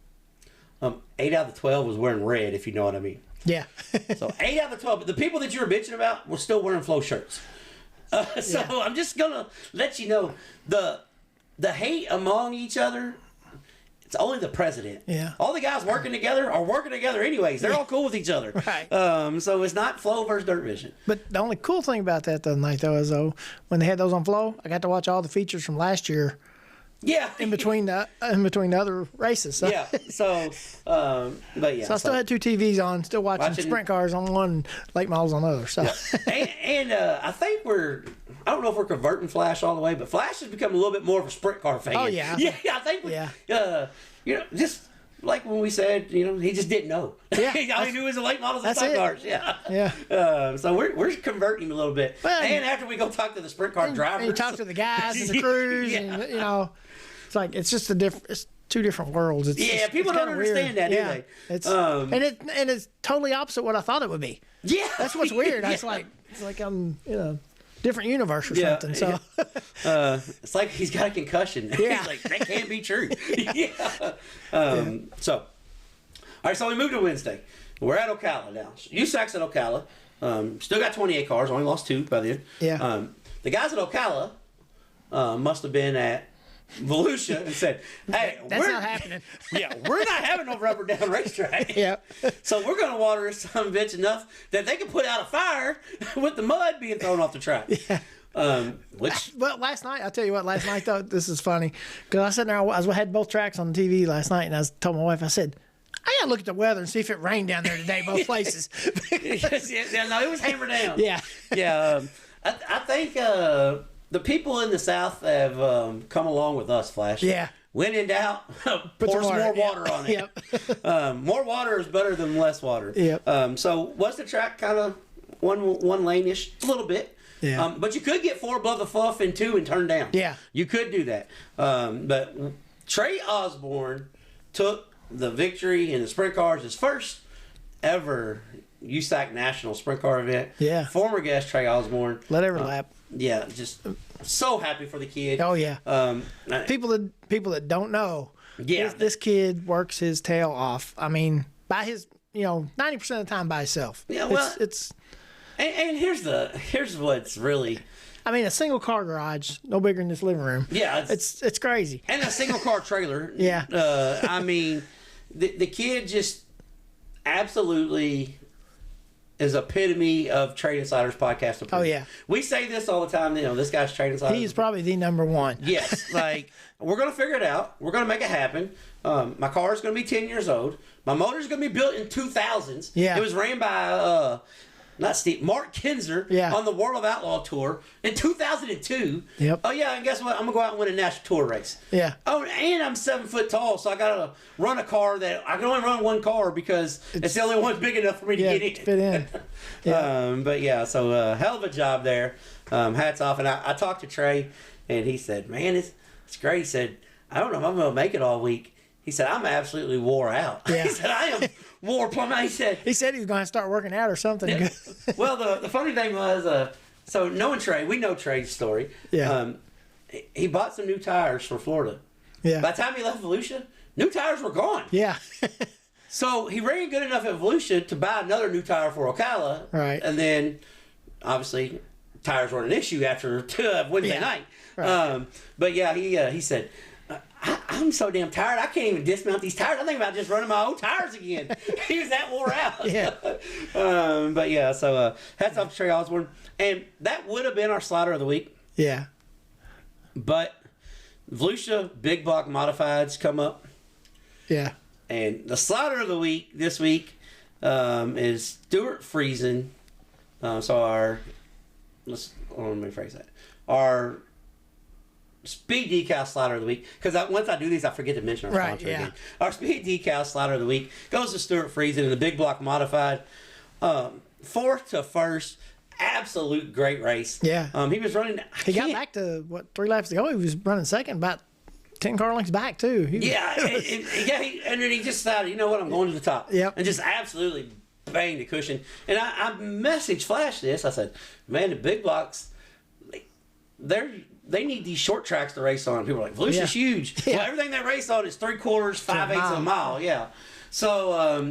8 out of the 12 was wearing red, if you know what I mean. Yeah. So 8 out of the 12, the people that you were bitching about were still wearing flow shirts. I'm just gonna let you know the hate among each other. It's only the president. Yeah. All the guys working together are working together anyways. They're all cool with each other. Right. So it's not Flow versus Dirt Vision. But the only cool thing about that the other night, though, is when they had those on Flow, I got to watch all the features from last year. Yeah. In between the other races. So. Yeah. So, but yeah. So I still had 2 TVs on, still watching sprint cars on one, and late models on the other. So. Yeah. and I think I don't know if we're converting Flash all the way, but Flash has become a little bit more of a sprint car fan. Oh yeah. Yeah. I think. Just like when we said, he just didn't know. Yeah. All he knew was the late models and sprint cars. Yeah. Yeah. So we're converting him a little bit. Well, and after we go talk to the sprint car drivers, and you talk to the guys and the crews, and it's like it's just it's 2 different worlds. People don't understand that, do they? It's and it's totally opposite what I thought it would be. Yeah. That's what's weird. It's like I'm different universe or something. So it's like he's got a concussion. Yeah. He's like, that can't be true. So, all right, so we moved to Wednesday. We're at Ocala now. USAC's at Ocala. Still got 28 cars, only lost 2 by then. Yeah. The guys at Ocala must have been at Volusia and said, hey, that's not happening. Yeah, we're not having no rubber down racetrack. Yeah. So we're going to water this son of a bitch enough that they can put out a fire with the mud being thrown off the track. Yeah. Well, last night, I'll tell you what, though, this is funny. Because I sat there, I had both tracks on the TV last night, and I told my wife, I said, I got to look at the weather and see if it rained down there today, both places. No, it was hammered down. Yeah. Yeah. I think the people in the South have come along with us, Flash. Yeah. When in doubt, pour some more water on it. Yep. More water is better than less water. Yep. So was the track kind of one lane-ish? A little bit. Yeah. But you could get 4 above the fluff and 2 and turn down. Yeah. You could do that. But Trey Osborne took the victory in the sprint cars, his first ever USAC National Sprint Car event. Yeah. Former guest Trey Osborne. Led every lap. Yeah, just so happy for the kid. Oh yeah. People that don't know. Yeah. This kid works his tail off. I mean, by his 90% of the time by himself. Yeah. Well, it's. And here's what's really. I mean, a single car garage, no bigger than this living room. Yeah. It's crazy. And a single car trailer. Yeah. I mean, the kid just absolutely is epitome of Trade Insiders podcast. Oh yeah, we say this all the time. This guy's Trade Insiders. He's probably the number one. Yes, like we're gonna figure it out. We're gonna make it happen. My car is gonna be 10 years old. My motor's gonna be built in 2000s. Yeah, it was ran by Mark Kinzer on the World of Outlaw Tour in 2002. Yep. Oh yeah, and guess what? I'm gonna go out and win a national tour race. Yeah. Oh, and I'm 7 foot tall, so I gotta run a car that I can only run one car because it's the only one big enough for me to get in. Fit in. Yeah. But yeah, so hell of a job there. Hats off. And I talked to Trey, and he said, "Man, it's great." He said, "I don't know if I'm gonna make it all week." He said, "I'm absolutely wore out." Yeah. He said, "I am wore plumb out." He said he was going to start working out or something. Yeah. Well, the funny thing was, so knowing Trey, we know Trey's story. Yeah. He bought some new tires for Florida. Yeah. By the time he left Volusia, new tires were gone. Yeah. So he ran good enough at Volusia to buy another new tire for Ocala. Right. And then, obviously, tires weren't an issue after Wednesday night. Right. But yeah, he said, I'm so damn tired, I can't even dismount these tires. I think about just running my old tires again. He was that wore out. Yeah. But yeah, so hats off to Trey Osborne. And that would have been our slaughter of the week. Yeah. But Volusia Big Block Modifieds come up. Yeah. And the slaughter of the week this week is Stuart Friesen. So let me rephrase that. Our speed decal slider of the week, because once I do these, I forget to mention our sponsor again. Our speed decal slider of the week goes to Stuart Friesen in the big block modified. 4th to 1st. Absolute great race. Yeah. He was running. He got back to, 3 laps to go. He was running second, about 10 car lengths back, too. And then he just decided, you know what, I'm going to the top. Yep. And just absolutely banged the cushion. And I messaged Flash this. I said, man, the big blocks, they need these short tracks to race on. People are like, Volusia's huge. Yeah. Well, everything they race on is 3/4, 5/8 of a mile. Yeah. So,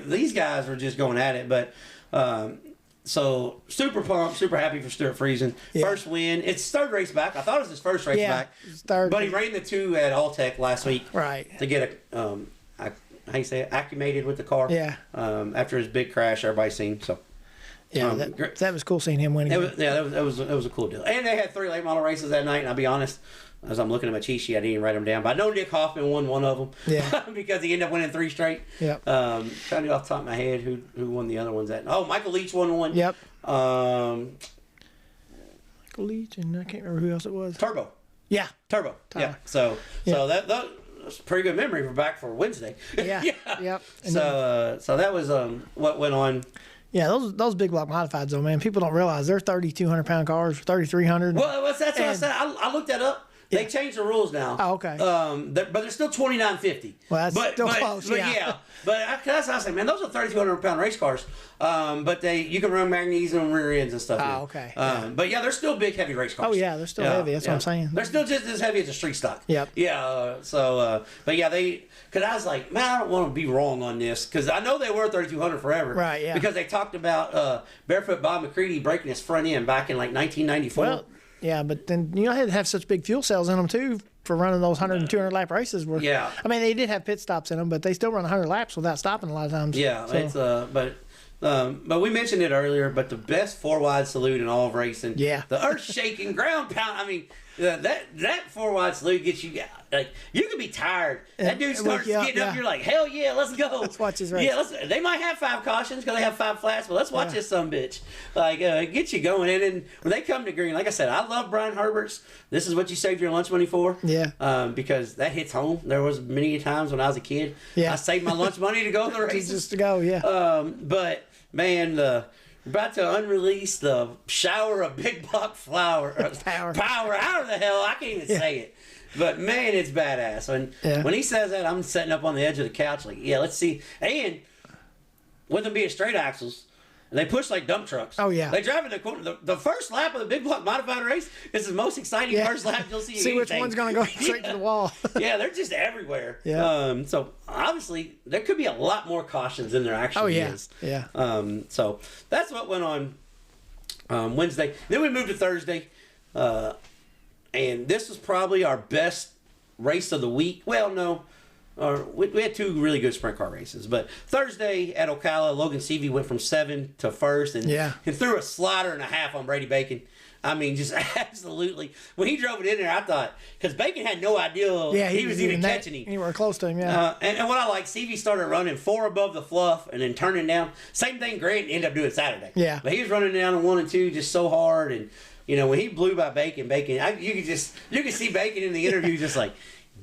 these guys were just going at it. But, so super pumped, super happy for Stuart Friesen. Yeah. First win. It's third race back. I thought it was his first race back. Third. But he ran the 2 at Alltech last week. Right. To get how you say it, acclimated with the car. Yeah. After his big crash, everybody's seen. So. Yeah, that was cool seeing him winning. That was a cool deal. And they had 3 late model races that night. And I'll be honest, as I'm looking at my cheat sheet, I didn't even write them down. But I know Nick Hoffman won one of them. Yeah. Because he ended up winning 3 straight. Yep. Trying to get off the top of my head who won the other ones. Michael Leach won one. Yep. Michael Leach, and I can't remember who else it was. Turbo. Yeah. Turbo. Yeah. So that's a pretty good memory for back for Wednesday. Yeah. Yep. So that was what went on. Yeah, those big block modifieds though, man. People don't realize they're 3,200-pound cars, 3,300. Well, that's what I said. I looked that up. They changed the rules now. Oh, okay. But they're still 2950. Well, that's still close. But that's what I was saying, man. Those are 3,200-pound race cars. But you can run magnesium rear ends and stuff. Oh, okay. But yeah, they're still big, heavy race cars. Oh yeah, they're still heavy. That's what I'm saying. They're still just as heavy as a street stock. Yep. Yeah. But yeah, because I was like, man, I don't want to be wrong on this, because I know they were 3,200 forever. Right. Yeah. Because they talked about Barefoot Bob McCready breaking his front end back in like 1994. Well, yeah, but then they had to have such big fuel cells in them too for running those 100 and 200 lap races. Yeah. I mean, they did have pit stops in them, but they still run 100 laps without stopping a lot of times. Yeah, so. But we mentioned it earlier. But the best 4-wide salute in all of racing. Yeah. The earth shaking, ground pound. I mean, that 4-wide salute gets you. Like, you can be tired. That dude starts getting up. You're like, hell yeah, let's go. Let's watch his race. Yeah, they might have 5 cautions because they have 5 flats, but let's watch this sumbitch. Like, get you going. And then when they come to green, like I said, I love Brian Herbert's. This is what you saved your lunch money for. Yeah. Because that hits home. There was many times when I was a kid. Yeah. I saved my lunch money to go to the races. Just to go, yeah. But man, we're about to unrelease the shower of big block power. How the hell? I can't even say it. But man, it's badass. When he says that, I'm sitting up on the edge of the couch, like, yeah, let's see. And with them being straight axles, and they push like dump trucks. Oh yeah. They drive in the corner. The first lap of the big block modified race is the most exciting first lap you'll see. See which one's going to go straight to the wall. Yeah, they're just everywhere. Yeah. So obviously there could be a lot more cautions than there actually is. Yeah. So that's what went on Wednesday. Then we moved to Thursday, and this was probably our best race of the week. Well, no. We had 2 really good sprint car races, but Thursday at Ocala, Logan Seavey went from 7th to 1st, and threw a slider and a half on Brady Bacon. I mean, just absolutely. When he drove it in there, I thought, because Bacon had no idea he was even catching him. Anywhere close to him, yeah. And what I like, Seavey started running 4 above the fluff and then turning down. Same thing Grant ended up doing Saturday. Yeah. But he was running down in 1 and 2 just so hard, and when he blew by Bacon, you could see Bacon in the interview just like,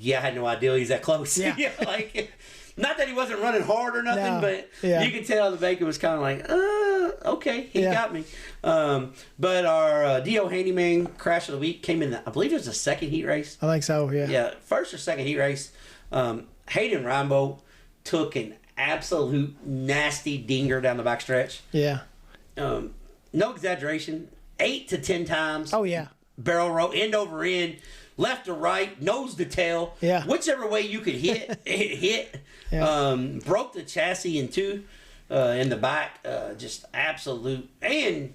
yeah, I had no idea he was that close. Yeah. Like, not that he wasn't running hard or nothing, but you could tell the Bacon was kind of like, okay, he got me. But our Dio Handyman crash of the week came in, I believe it was the second heat race. I think so, yeah. Yeah, first or second heat race. Hayden Rambo took an absolute nasty dinger down the backstretch. Yeah. No exaggeration, 8 to 10 times. Oh, yeah. Barrel roll, end over end. Left to right, nose to tail. Yeah. Whichever way you could hit, it hit. Yeah. Broke the chassis in 2 in the back. Just absolute. And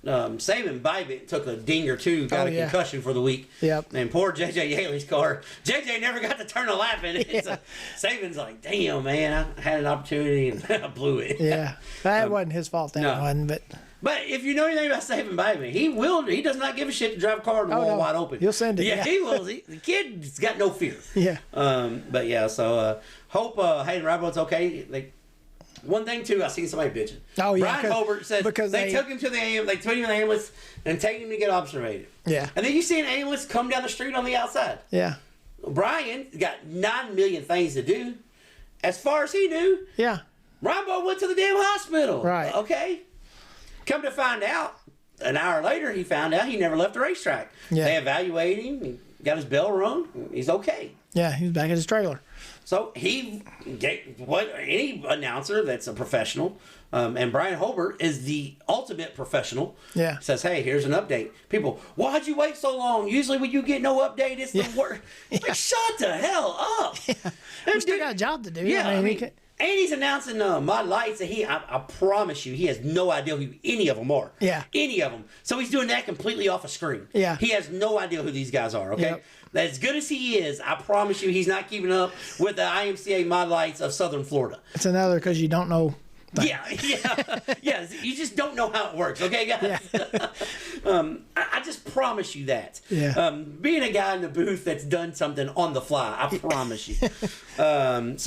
Saban Bybit took a ding or 2, got a concussion for the week. Yep. And poor J.J. Yaley's car. J.J. never got to turn a lap in it. So Saban's like, damn, man, I had an opportunity and I blew it. Yeah. That wasn't his fault, that one, but... But if you know anything about Saban Bybit, he does not give a shit to drive a car in the wall wide open. He'll send it. Yeah, he will. The kid's got no fear. Yeah. But yeah, so hope Hayden Rabo's okay. One thing too, I seen somebody bitching. Oh yeah, Brian Hobart says because they took him to the ambulance. They took him to the ambulance and taken him to get observated. Yeah. And then you see an ambulance come down the street on the outside. Yeah. Brian got 9 million things to do. As far as he knew, Yeah. Rambo went to the damn hospital. Right. Okay. Come to find out, an hour later, he found out he never left the racetrack. Yeah. They evaluated him. He got his bell rung. He's okay. Yeah, he was back at his trailer. So he what any announcer that's a professional, and Brian Hobart is the ultimate professional. Yeah. Says, hey, here's an update. People, why'd you wait so long? Usually when you get no update, it's the work. Yeah. Like, shut the hell up. Yeah. We still got a job to do. Yeah, I mean, and he's announcing my lights, and I promise you, he has no idea who any of them are. Yeah. Any of them. So he's doing that completely off a screen. Yeah. He has no idea who these guys are, okay? Yep. As good as he is, I promise you, he's not keeping up with the IMCA Mod Lights of Southern Florida. it's another because you don't know. Yeah. Yeah. You just don't know how it works, okay, guys? Yeah. I just promise you that. Yeah. Being a guy in the booth that's done something on the fly, I promise you. But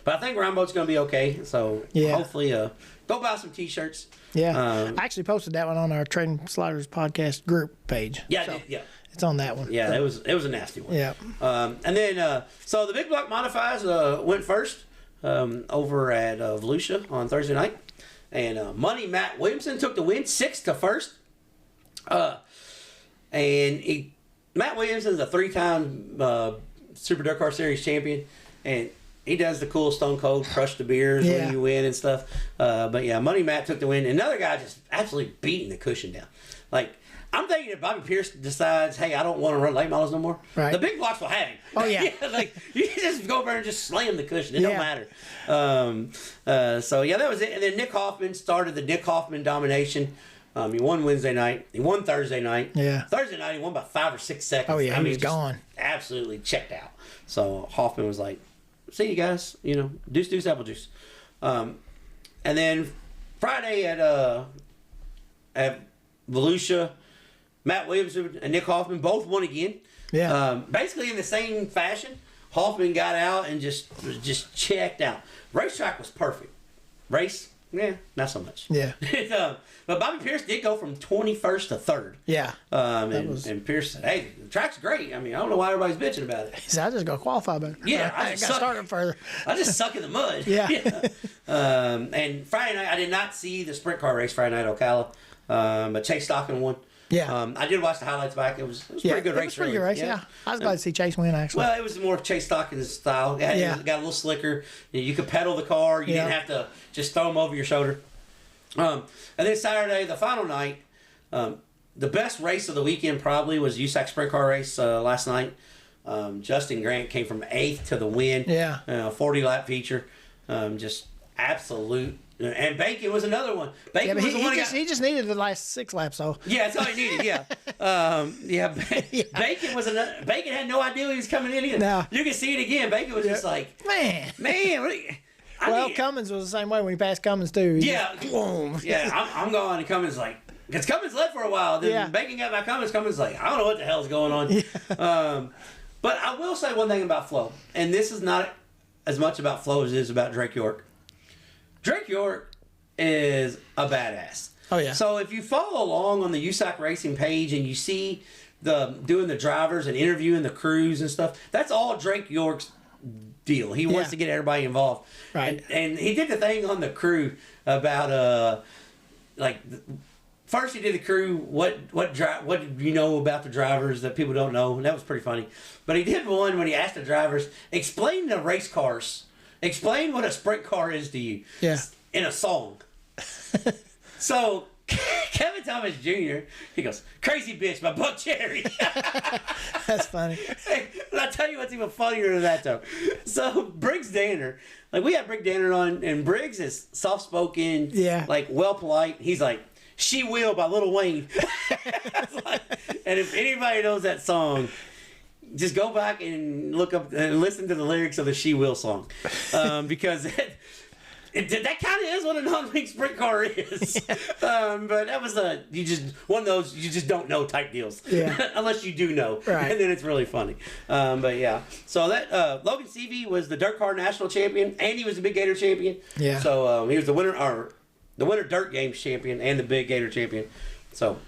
I think Rambo's going to be okay. So hopefully, go buy some T-shirts. Yeah. I actually posted that one on our Trading Sliders podcast group page. Yeah, so yeah. It's on that one. Yeah, it was a nasty one. Yeah. And then, so the big block modifieds went first over at Volusia on Thursday night. And Money Matt Williamson took the win, 6th to 1st. And Matt Williamson's a 3-time Super Dirt Car Series champion. And he does the cool Stone Cold crush the beers when you win and stuff. But yeah, Money Matt took the win. Another guy just absolutely beating the cushion down. Like, I'm thinking if Bobby Pierce decides, hey, I don't want to run late models no more, right. the big blocks will have him. Oh, yeah. Like, you can just go over and just slam the cushion. It don't matter. So, yeah, that was it. And then Nick Hoffman started the Nick Hoffman domination. He won Wednesday night. He won Thursday night. Yeah. Thursday night, he won by 5 or 6 seconds. Oh, yeah, he was gone. Absolutely checked out. So, Hoffman was like, see you guys, deuce, apple juice. And then Friday at Volusia, Matt Williamson and Nick Hoffman both won again. Yeah. Basically in the same fashion. Hoffman got out and just checked out. Racetrack was perfect. Race, not so much. Yeah. But Bobby Pierce did go from 21st to 3rd. Yeah. And Pierce said, hey, the track's great. I mean, I don't know why everybody's bitching about it. He said, I just got qualified better. Yeah. I got started further. I just suck in the mud. Yeah. And Friday night, I did not see the sprint car race Friday night at Ocala. But Chase Stocking won. Yeah. I did watch the highlights back. It was pretty good race. It was pretty good race, yeah. I was glad to see Chase win, actually. Well, it was more Chase Stocking's style. It got a little slicker. You could pedal the car. You didn't have to just throw them over your shoulder. And then Saturday, the final night, the best race of the weekend probably was USAC Sprint Car Race last night. Justin Grant came from 8th to the win. Yeah. 40-lap feature. Just absolute. And Bacon was another one. Bacon was the one he just needed the last 6 laps, though. Yeah, that's all he needed. Yeah. Bacon was another. Bacon had no idea he was coming in either. No. You can see it again. Bacon was just like, man. Cummins was the same way when he passed Cummins too. Boom. Yeah, I'm going, and Cummins like, because Cummins led for a while. Then Bacon got by Cummins. Cummins like, I don't know what the hell's going on. Yeah. But I will say one thing about Flo, and this is not as much about Flo as it is about Drake York. Drake York is a badass. Oh yeah. So if you follow along on the USAC Racing page and you see doing the drivers and interviewing the crews and stuff, that's all Drake York's deal. He wants to get everybody involved. Right. And he did the thing on the crew about first he did the crew what do you know about the drivers that people don't know, and that was pretty funny. But he did one when he asked the drivers, explain the race cars. Explain what a sprint car is to you. Yeah. In a song. So Kevin Thomas Jr., he goes, Crazy Bitch by Buck Cherry. That's funny. Hey, but I'll tell you what's even funnier than that, though. So Briggs Danner, we had Briggs Danner on, and Briggs is soft-spoken, well polite. He's like, She Will by Lil Wayne. And if anybody knows that song, just go back and look up and listen to the lyrics of the She Will song. Because That kind of is what a non-wing sprint car is. But that was one of those you just don't know type deals. Yeah. Unless you do know. Right. And then it's really funny. But yeah. So that Logan Seavey was the dirt car national champion, and he was the Big Gator champion. Yeah. So he was the winner dirt games champion and the Big Gator champion. So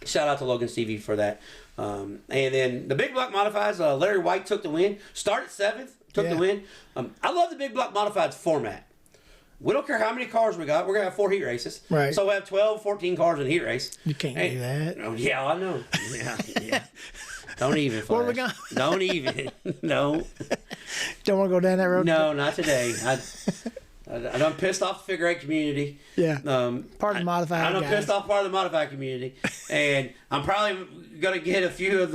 shout out to Logan Seavey for that. And then the big block modifieds, Larry White took the win. Started 7th, took the win. I love the big block modifieds format. We don't care how many cars we got. We're going to have 4 heat races. Right. So we have 12, 14 cars in a heat race. You can't do that. Oh, yeah, I know. Yeah. Don't even, Flash. Where are we going? Don't even. No. Don't want to go down that road? No, not today. I done pissed off the figure 8 community. Yeah. Part of the modified I done guys. pissed off part of the modified community, and I'm probably gonna get a few of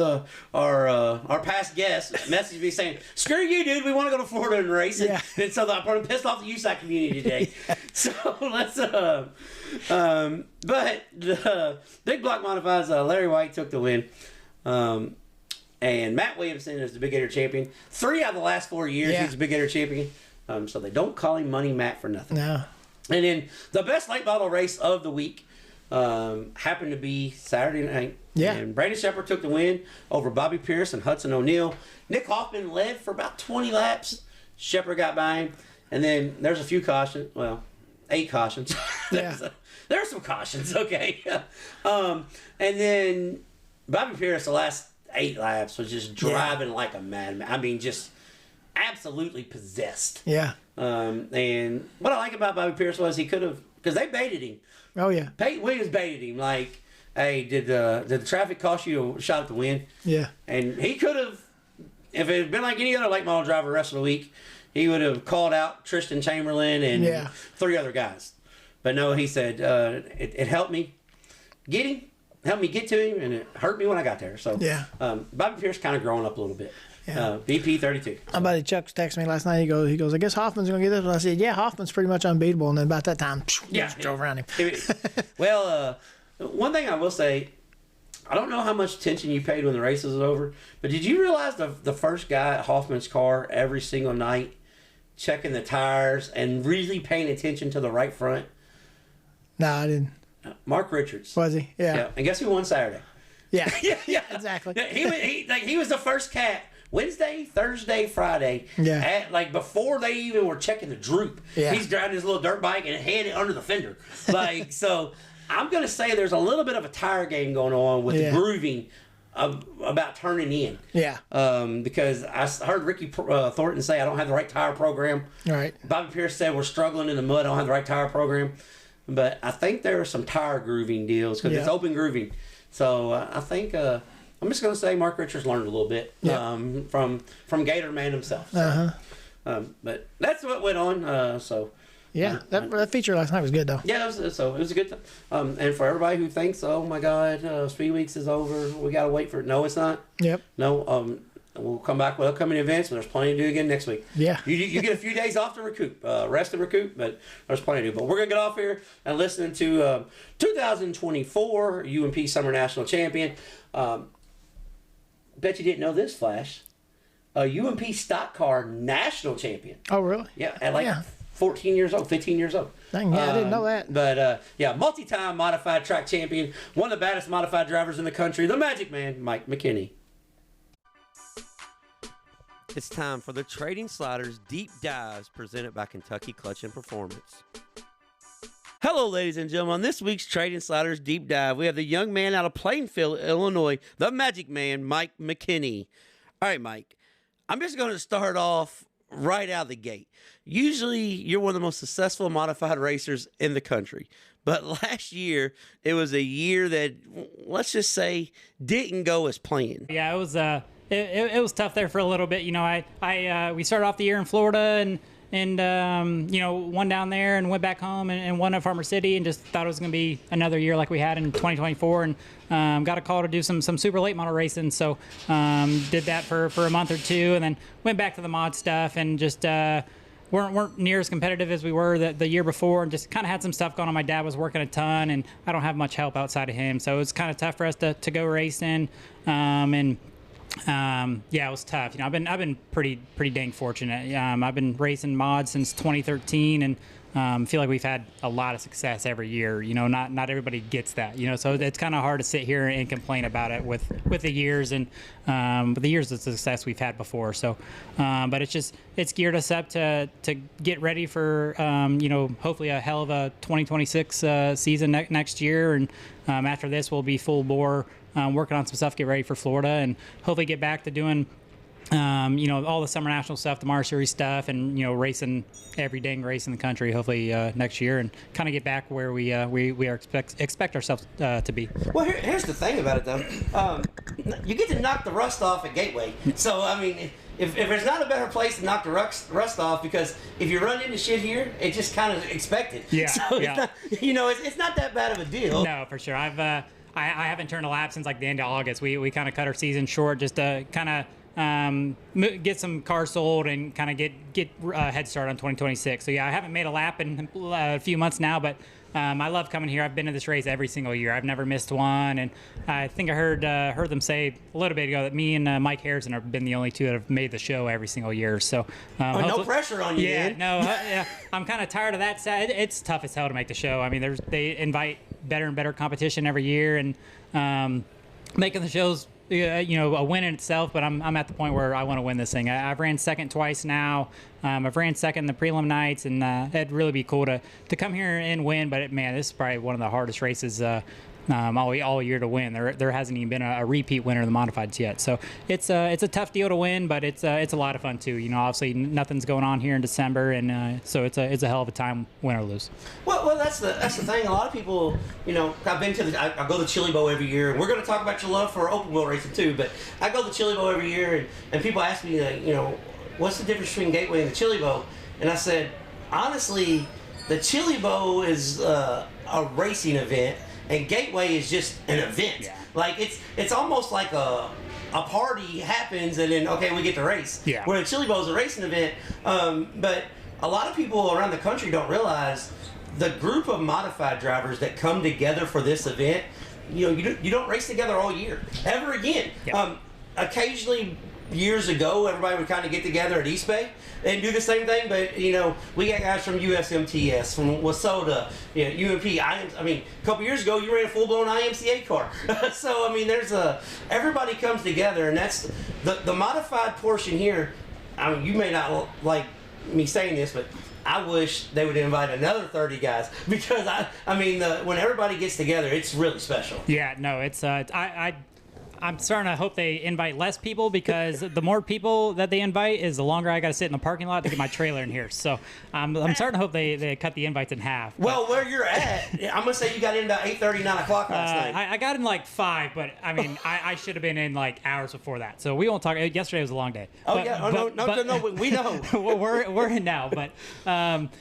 our past guests message me saying, "Screw you, dude. We want to go to Florida and race." Yeah. And so I'm probably pissed off the USAC community today. So let's but the big block modifieds, Larry White took the win. And Matt Williamson is the Big Gator champion. 3 out of the last 4 years, he's the Big Gator champion. So they don't call him Money Matt for nothing. No. And then the best late model race of the week happened to be Saturday night. Yeah. And Brandon Shepard took the win over Bobby Pierce and Hudson O'Neill. Nick Hoffman led for about 20 laps. Shepard got by him. And then there's a few cautions. Well, 8 cautions. Yeah. There are some cautions, okay. And then Bobby Pierce, the last 8 laps, was just driving like a madman. I mean, just absolutely possessed. Yeah. And what I like about Bobby Pierce was he could have, because they baited him. Oh, yeah. Peyton Williams baited him. Like, hey, did the traffic cost you a shot at the win? Yeah. And he could have, if it had been like any other late model driver the rest of the week, he would have called out Tristan Chamberlain and 3 other guys. But no, he said, it helped me get him, helped me get to him, and it hurt me when I got there. So Bobby Pierce kind of growing up a little bit. Yeah. BP 32. My buddy Chuck texted me last night. He goes, I guess Hoffman's going to get this one. I said, yeah, Hoffman's pretty much unbeatable. And then about that time, just drove around him. Well, one thing I will say, I don't know how much attention you paid when the race was over, but did you realize the first guy at Hoffman's car every single night checking the tires and really paying attention to the right front? No, I didn't. Mark Richards. Was he? Yeah. And guess who won Saturday? Yeah. Yeah. Exactly. He was the first cat. Wednesday, Thursday, Friday. Yeah. Before they even were checking the droop. Yeah. He's driving his little dirt bike and had it under the fender. So I'm going to say there's a little bit of a tire game going on with the grooving about turning in. Yeah. Because I heard Ricky Thornton say I don't have the right tire program. Right. Bobby Pierce said we're struggling in the mud. I don't have the right tire program. But I think there are some tire grooving deals because it's open grooving. So I think I'm just going to say Mark Richards learned a little bit from Gator Man himself. So, but that's what went on. That feature last night was good though. Yeah, it was a good time. And for everybody who thinks, oh my God, Speed Weeks is over, we got to wait for it. No, it's not. Yep. No. We'll come back with upcoming events, but there's plenty to do again next week. Yeah. You get a few days off to recoup, rest and recoup, but there's plenty to do. But we're going to get off here and listen to 2024 UMP Summer National Champion. Bet you didn't know this, Flash. UMP Stock Car National Champion. Oh, really? Yeah, at 14 years old, 15 years old. Dang, I didn't know that. But, multi-time modified track champion, one of the baddest modified drivers in the country, the Magic Man, Mike McKinney. It's time for the Trading Sliders Deep Dives presented by Kentucky Clutch and Performance. Hello, ladies and gentlemen. On this week's Trading Sliders Deep Dive, we have the young man out of Plainfield, Illinois, the Magic Man, Mike McKinney. All right, Mike, I'm just going to start off right out of the gate. Usually, you're one of the most successful modified racers in the country. But last year, it was a year that, let's just say, didn't go as planned. Yeah, it was it was tough there for a little bit. You know, we started off the year in Florida and won down there and went back home and won at Farmer City and just thought it was going to be another year like we had in 2024 and got a call to do some super late model racing. So did that for a month or two and then went back to the mod stuff and just weren't near as competitive as we were the year before and just kind of had some stuff going on. My dad was working a ton and I don't have much help outside of him. So it was kind of tough for us to go racing it was tough. You know, I've been pretty dang fortunate. I've been racing mods since 2013, and feel like we've had a lot of success every year. Not everybody gets that. So it's kind of hard to sit here and complain about it with the years and the years of success we've had before. So, but it's geared us up to get ready for hopefully a hell of a 2026 season next year, and after this we'll be full bore working on some stuff, get ready for Florida, and hopefully get back to doing all the summer national stuff, the Mars Series stuff, and racing every dang race in the country. Hopefully next year, and kind of get back where we expect ourselves to be. Well, here's the thing about it though, you get to knock the rust off at Gateway. So I mean, if there's not a better place to knock the rust off, because if you run into shit here, it's just kind of expected. Yeah. So yeah. It's not that bad of a deal. No, for sure. I haven't turned a lap since like the end of August. We kind of cut our season short just to kind of get some cars sold and kind of get a head start on 2026. So yeah, I haven't made a lap in a few months now, but I love coming here. I've been to this race every single year. I've never missed one, and I think I heard them say a little bit ago that me and Mike Harrison have been the only two that have made the show every single year. So no pressure on you. Yeah, dude. no, yeah, I'm kind of tired of that. It's tough as hell to make the show. I mean, they invite better and better competition every year, and making the shows a win in itself, but I'm at the point where I want to win this thing. I've ran second twice now. I've ran second in the prelim nights, and it'd really be cool to come here and win. But man, this is probably one of the hardest races all year to win. There hasn't even been a repeat winner of the modifieds yet. So it's a tough deal to win, but it's a lot of fun too. Obviously nothing's going on here in December, and so it's a hell of a time, win or lose. Well, that's the thing. A lot of people, I've been to I go to Chili Bowl every year, and we're going to talk about your love for open wheel racing too. But I go to Chili Bowl every year, and people ask me, what's the difference between Gateway and the Chili Bowl? And I said, honestly, the Chili Bowl is a racing event, and Gateway is just an event. Yeah. Like it's almost like a party happens, and then okay, we get to race. Yeah. Where the Chili Bowl is a racing event, but a lot of people around the country don't realize the group of modified drivers that come together for this event. You don't race together all year ever again. Yeah. Occasionally, years ago, everybody would kind of get together at East Bay and do the same thing, but we got guys from USMTS, from Wasota, UMP. I mean, a couple years ago, you ran a full-blown IMCA car. So I mean, everybody comes together, and that's the modified portion here. I mean, you may not like me saying this, but I wish they would invite another 30 guys, because I mean, when everybody gets together, it's really special. Yeah, no, it's I'm starting to hope they invite less people, because the more people that they invite is the longer I got to sit in the parking lot to get my trailer in here. So I'm starting to hope they cut the invites in half. Well, where you're at, I'm gonna say you got in about 8:30, 9 o'clock last night. I got in like 5, but I mean I should have been in like hours before that. So we won't talk. Yesterday was a long day. Oh but, yeah, no, we know. we're in now, but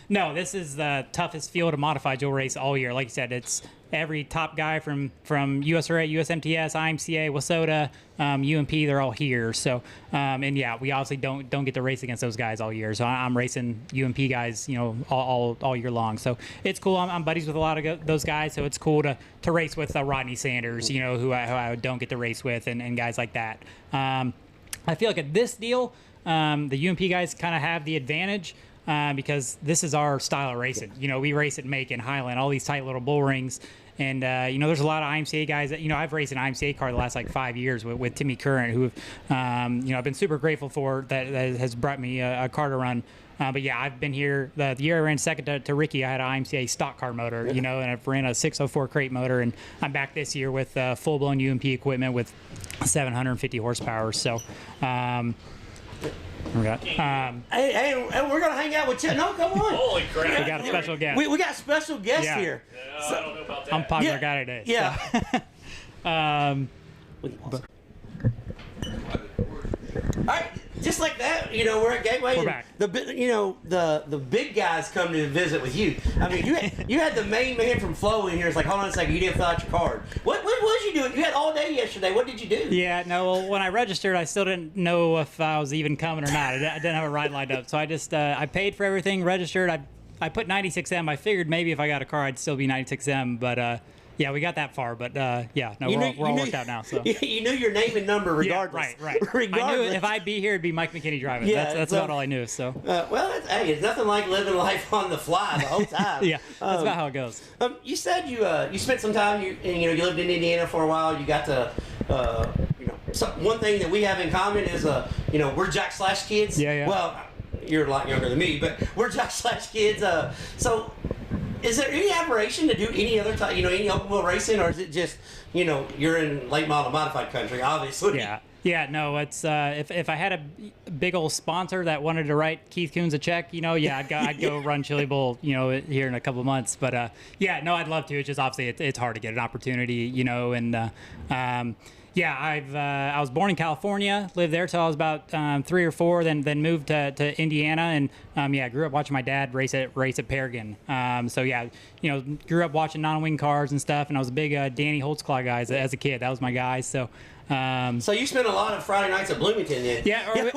no, this is the toughest field of modified you'll race all year. Like you said, it's every top guy from USRA, USMTS, IMCA, Wasota, UMP, they're all here. So, and yeah, we obviously don't get to race against those guys all year. So I'm racing UMP guys, all year long. So it's cool. I'm buddies with a lot of those guys. So it's cool to race with Rodney Sanders, who I don't get to race with, and guys like that. I feel like at this deal, the UMP guys kind of have the advantage. Because this is our style of racing. We race at Macon, Highland, all these tight little bull rings. And, there's a lot of IMCA guys that, I've raced an IMCA car the last like 5 years with Timmy Current, who, I've been super grateful for, that has brought me a car to run. But yeah, I've been here the year I ran second to Ricky. I had an IMCA stock car motor, and I've ran a 604 crate motor, and I'm back this year with full-blown UMP equipment with 750 horsepower. So, Hey, we're gonna hang out with Chet. No, come on. Holy crap! We got a special guest. We got special guests here. Yeah, I don't know about that. I'm a popular guy today. Yeah. So. All right, just like that, we're at Gateway. We're back. The big guys come to visit with you. I mean, you had the main man from Flow in here. It's like, hold on a second, you didn't fill out your card. What was you doing? You had all day yesterday. What did you do? Yeah, no. Well, when I registered, I still didn't know if I was even coming or not. I didn't have a ride lined up, so I just I paid for everything, registered. I put 96M. I figured maybe if I got a car, I'd still be 96M, but. Yeah, we got that far, but yeah, no, we're all worked out now. So you knew your name and number regardless. Yeah, right. Regardless. I knew if I'd be here, it'd be Mike McKinney driving. Yeah, that's about all I knew. So well, hey, it's nothing like living life on the fly the whole time. yeah, that's about how it goes. You said you spent some time. You lived in Indiana for a while. You got to one thing that we have in common is we're Jack Slash kids. Yeah. Well, you're a lot younger than me, but we're Jack Slash kids. So. Is there any aberration to do any other type, any open wheel racing, or is it just, you're in late model modified country, obviously? Yeah, no, it's if I had a big old sponsor that wanted to write Keith Coons a check, I'd go run Chili Bowl, here in a couple of months. But I'd love to. It's just obviously it's hard to get an opportunity, and I was born in California, lived there till I was about 3 or 4, then moved to Indiana, and grew up watching my dad race at Paragon. Grew up watching non-wing cars and stuff, and I was a big Danny Holtzclaw guy as a kid. That was my guy. So you spent a lot of Friday nights at Bloomington then? Yeah,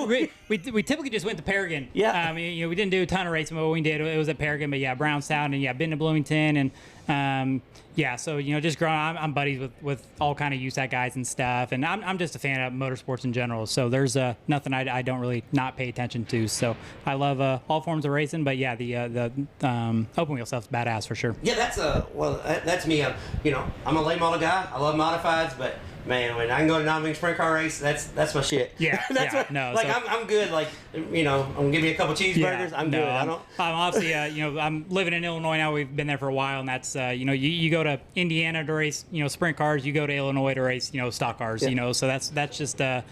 we typically just went to Paragon. Yeah. We didn't do a ton of racing, but what we did, it was at Paragon, but Brownstown, and been to Bloomington, and just growing up, I'm buddies with all kind of USAC guys and stuff, and I'm just a fan of motorsports in general, so there's nothing I don't really not pay attention to, so I love all forms of racing, but the open wheel stuff's badass for sure. Yeah, that's me. I'm a late model guy. I love modifieds, but man, when I can go to non-wing sprint car race, that's my shit. Yeah, I'm good. Like, I'm gonna give me a couple cheeseburgers. Yeah, I'm good. I'm obviously, I'm living in Illinois now. We've been there for a while, and that's, you go to Indiana to race, sprint cars. You go to Illinois to race, stock cars. Yeah. So that's just the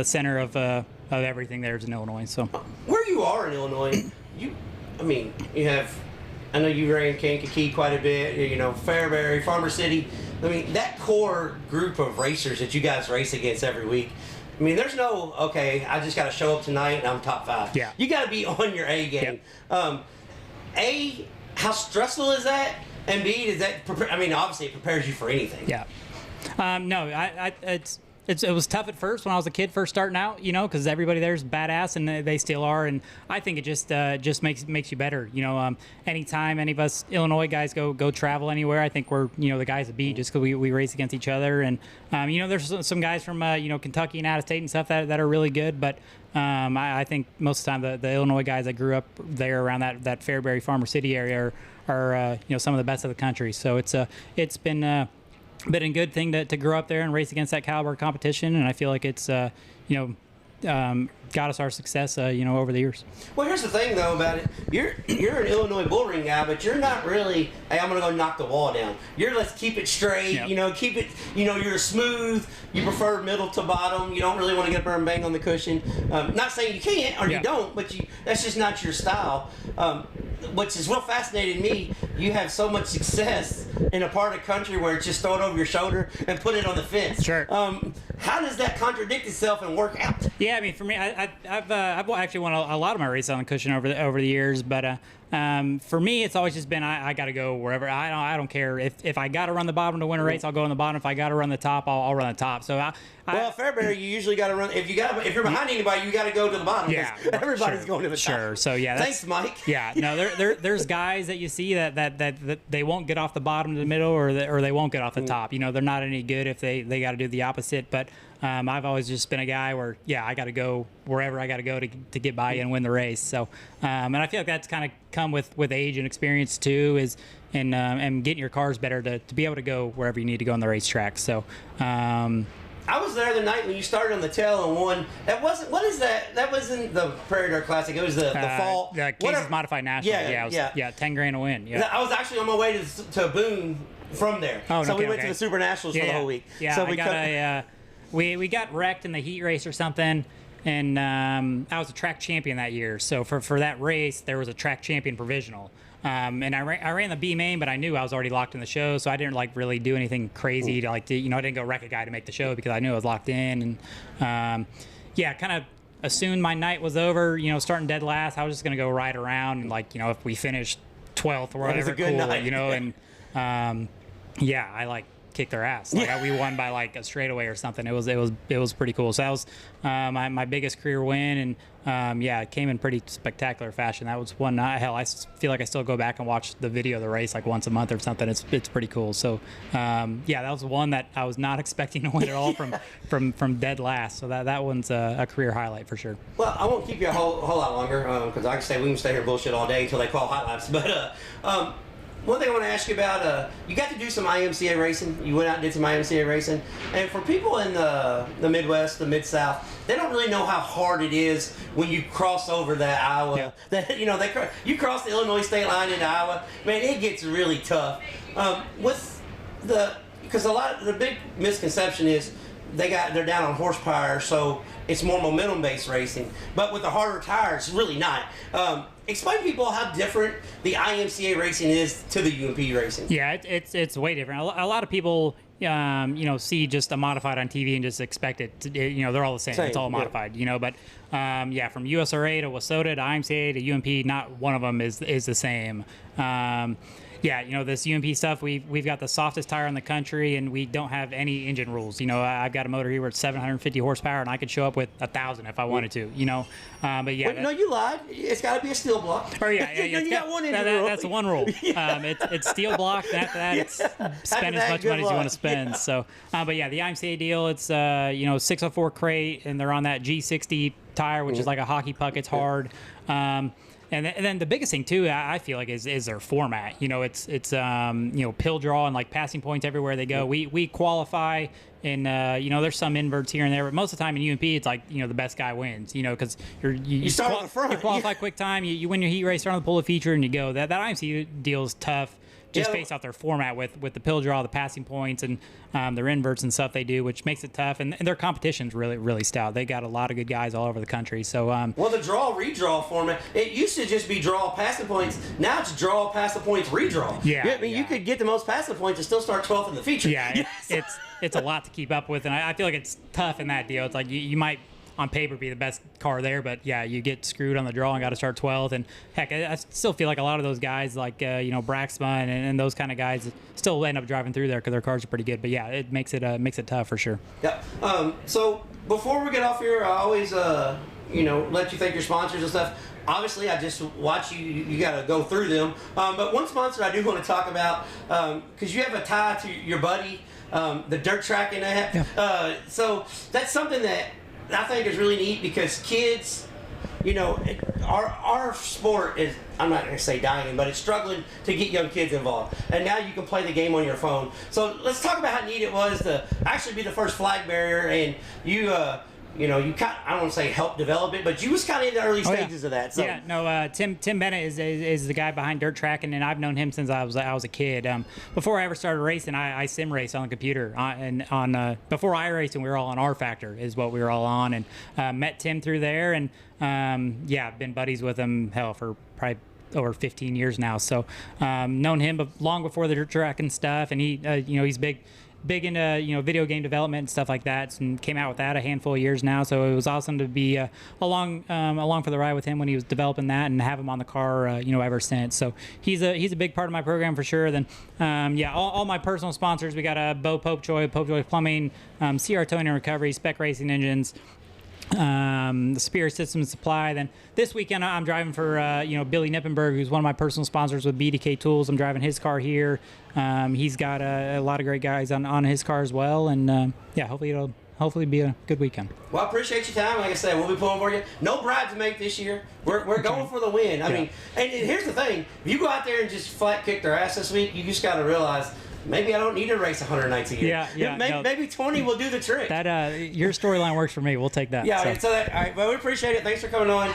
center of everything there is in Illinois. So where you are in Illinois, you have. I know you ran Kankakee quite a bit. Fairbury, Farmer City. That core group of racers that you guys race against every week. There's no, I just got to show up tonight and I'm top 5. Yeah. You got to be on your A game. Yep. A, how stressful is that? And B, does that obviously it prepares you for anything. Yeah. No, it was tough at first when I was a kid first starting out, because everybody there's badass and they still are, and I think it just makes you better. Anytime any of us Illinois guys go travel anywhere, I think we're the guys to beat just because we race against each other, and there's some guys from Kentucky and out of state and stuff that are really good, but I think most of the time the Illinois guys that grew up there around that Fairbury Farmer City area are some of the best of the country. So it's been a good thing to grow up there and race against that caliber of competition, and I feel like it's got us our success over the years. Well, here's the thing though about it. You're an Illinois bull ring guy, but you're not really, hey, I'm gonna go knock the wall down. Let's keep it straight. Yep. Keep it. You're smooth. You prefer middle to bottom. You don't really want to get up there and bang on the cushion. Not saying you can't or you don't, but that's just not your style. Which is what fascinated me. You have so much success in a part of the country where it's just throw it over your shoulder and put it on the fence. Sure. How does that contradict itself and work out? Yeah, for me, I've actually won a lot of my races on the cushion over the years, but for me, it's always just been I got to go wherever. I don't care if I got to run the bottom to win a race, I'll go on the bottom. If I got to run the top, I'll run the top. So well, Fairbury, you usually got to run. If you're behind anybody, you got to go to the bottom. Yeah, everybody's going to the top. Sure. So yeah, thanks, Mike. Yeah, no, there's guys that you see that they won't get off the bottom to the middle, or they won't get off the top. They're not any good if they got to do the opposite. But I've always just been a guy where I got to go wherever I got to go to get by and win the race. So and I feel like that's kind of come with age and experience too, and getting your cars better to be able to go wherever you need to go on the racetrack. So. I was there the night when you started on the tail and won. That wasn't. What is that? That wasn't the Prairie Dart Classic. It was the fall. The Kansas Modified National. Yeah, $10,000 a win. Yeah. I was actually on my way to Boone from there. Oh, so we went to the Super Nationals for the whole week. Yeah, so we got wrecked in the heat race or something, and I was a track champion that year. So for that race, there was a track champion provisional. And I ran the B main, but I knew I was already locked in the show, so I didn't really do anything crazy I didn't go wreck a guy to make the show because I knew I was locked in, and kind of as soon my night was over, starting dead last, I was just gonna go ride around and if we finished 12th or whatever, cool, night. And I kicked their ass. Like we won by like a straightaway or something. It was pretty cool. So that was my biggest career win, and it came in pretty spectacular fashion. That was one. Hell, I feel like I still go back and watch the video of the race like once a month or something. It's pretty cool. So that was one that I was not expecting to win at all from dead last. So that one's a career highlight for sure. Well, I won't keep you a whole lot longer because I can say we can stay here and bullshit all day until they call hot laps. But one thing I want to ask you about, you got to do some IMCA racing. You went out and did some IMCA racing. And for people in the Midwest, the Mid-South, they don't really know how hard it is when you cross over that Iowa. Yeah. You cross the Illinois state line into Iowa. Man, it gets really tough. Because a lot of the big misconception is they're down on horsepower, so it's more momentum-based racing. But with the harder tires, it's really not. Explain to people how different the IMCA racing is to the UMP racing. Yeah, it's way different. A lot of people, see just a modified on TV and just expect it. They're all the same. It's all modified. Yeah. But from USRA to WSOTA to IMCA to UMP, not one of them is the same. This UMP stuff, we've got the softest tire in the country, and we don't have any engine rules. I've got a motor here where it's 750 horsepower, and I could show up with 1,000 if I wanted to. But yeah. Wait, no, you lied. It's got to be a steel block. Or you got one engine rule. That's one rule. It's steel block. And after that, it's spend as much money as you want to spend. Yeah. So, the IMCA deal, it's 604 crate, and they're on that G60 tire, which is like a hockey puck. It's hard. And then the biggest thing too, I feel like, is their format. It's pill draw and like passing points everywhere they go. We qualify, and there's some inverts here and there, but most of the time in UMP it's like the best guy wins. Because you start on the front. You qualify quick time. You win your heat race, start on the pole feature, and you go. That IMC deal is tough. Just based off their format with the pill draw, the passing points, and their inverts and stuff they do, which makes it tough. And their competition's really, really stout. They got a lot of good guys all over the country. So the draw-redraw format, it used to just be draw passing points. Now it's draw passing points redraw. Yeah, you could get the most passing points and still start 12th in the feature. Yeah, it's a lot to keep up with, and I feel like it's tough in that deal. It's like you might on paper be the best car there, but you get screwed on the draw and got to start 12th. And heck, I still feel like a lot of those guys like Braxman and those kind of guys still end up driving through there because their cars are pretty good. But it makes it tough for sure. Yeah. So before we get off here, I always let you thank your sponsors and stuff. Obviously, I just watch you. You got to go through them. But one sponsor I do want to talk about, because you have a tie to your buddy, the dirt track in that. Yeah. So that's something that I think is really neat, because kids, our sport is, I'm not going to say dying, but it's struggling to get young kids involved. And now you can play the game on your phone. So let's talk about how neat it was to actually be the first flag bearer, and you you kind of, I don't want to say help develop it, but you was kind of in the early stages of that. So. Yeah, no, Tim Bennett is the guy behind Dirt Tracking, and I've known him since I was a kid. Before I ever started racing, I sim raced on the computer, before I raced, and we were all on R Factor is what we were all on, and met Tim through there, and been buddies with him for probably over 15 years now. So known him long before the dirt track and stuff, and he he's big into video game development and stuff like that, and came out with that a handful of years now. So it was awesome to be along for the ride with him when he was developing that, and have him on the car ever since. So he's a big part of my program for sure. Then all my personal sponsors, we got Bo Popejoy Plumbing, CR Towing and Recovery, Spec Racing Engines, the Spear Systems Supply. Then this weekend I'm driving for Billy Nippenberg, who's one of my personal sponsors with BDK Tools. I'm driving his car here. He's got a lot of great guys on his car as well, and hopefully it'll be a good weekend. Well, I appreciate your time. Like I said, we'll be pulling for you. No bride to make this year. We're going for the win. I mean, and here's the thing: if you go out there and just flat kick their ass this week, you just got to realize, maybe I don't need to race 100 nights a year. Maybe 20 will do the trick. That your storyline works for me. We'll take that. Yeah. So all right. Well, we appreciate it. Thanks for coming on.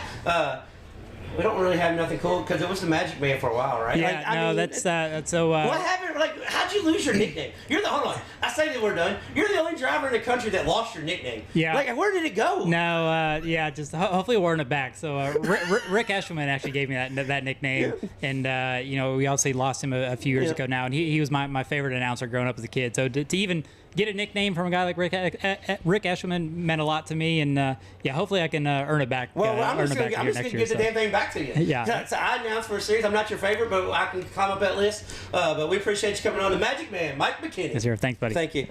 We don't really have nothing cool because it was the Magic Man for a while, right? Yeah. That's so. What happened? How'd you lose your nickname? Hold on. I say that we're done. You're the only driver in the country that lost your nickname. Yeah. Where did it go? No. Just hopefully we'll earn it back. So Rick Eshelman actually gave me that nickname, and we obviously lost him a few years ago now, and he was my favorite announcer growing up as a kid. So to even get a nickname from a guy like Rick Eshelman meant a lot to me, and hopefully I can earn it back. Well, I'm just going to give the damn thing back to you. Yeah. So I announced for a series. I'm not your favorite, but I can climb up that list. But we appreciate you coming on. The Magic Man, Mike McKinney. Yes, sir. Thanks, buddy. Thank you.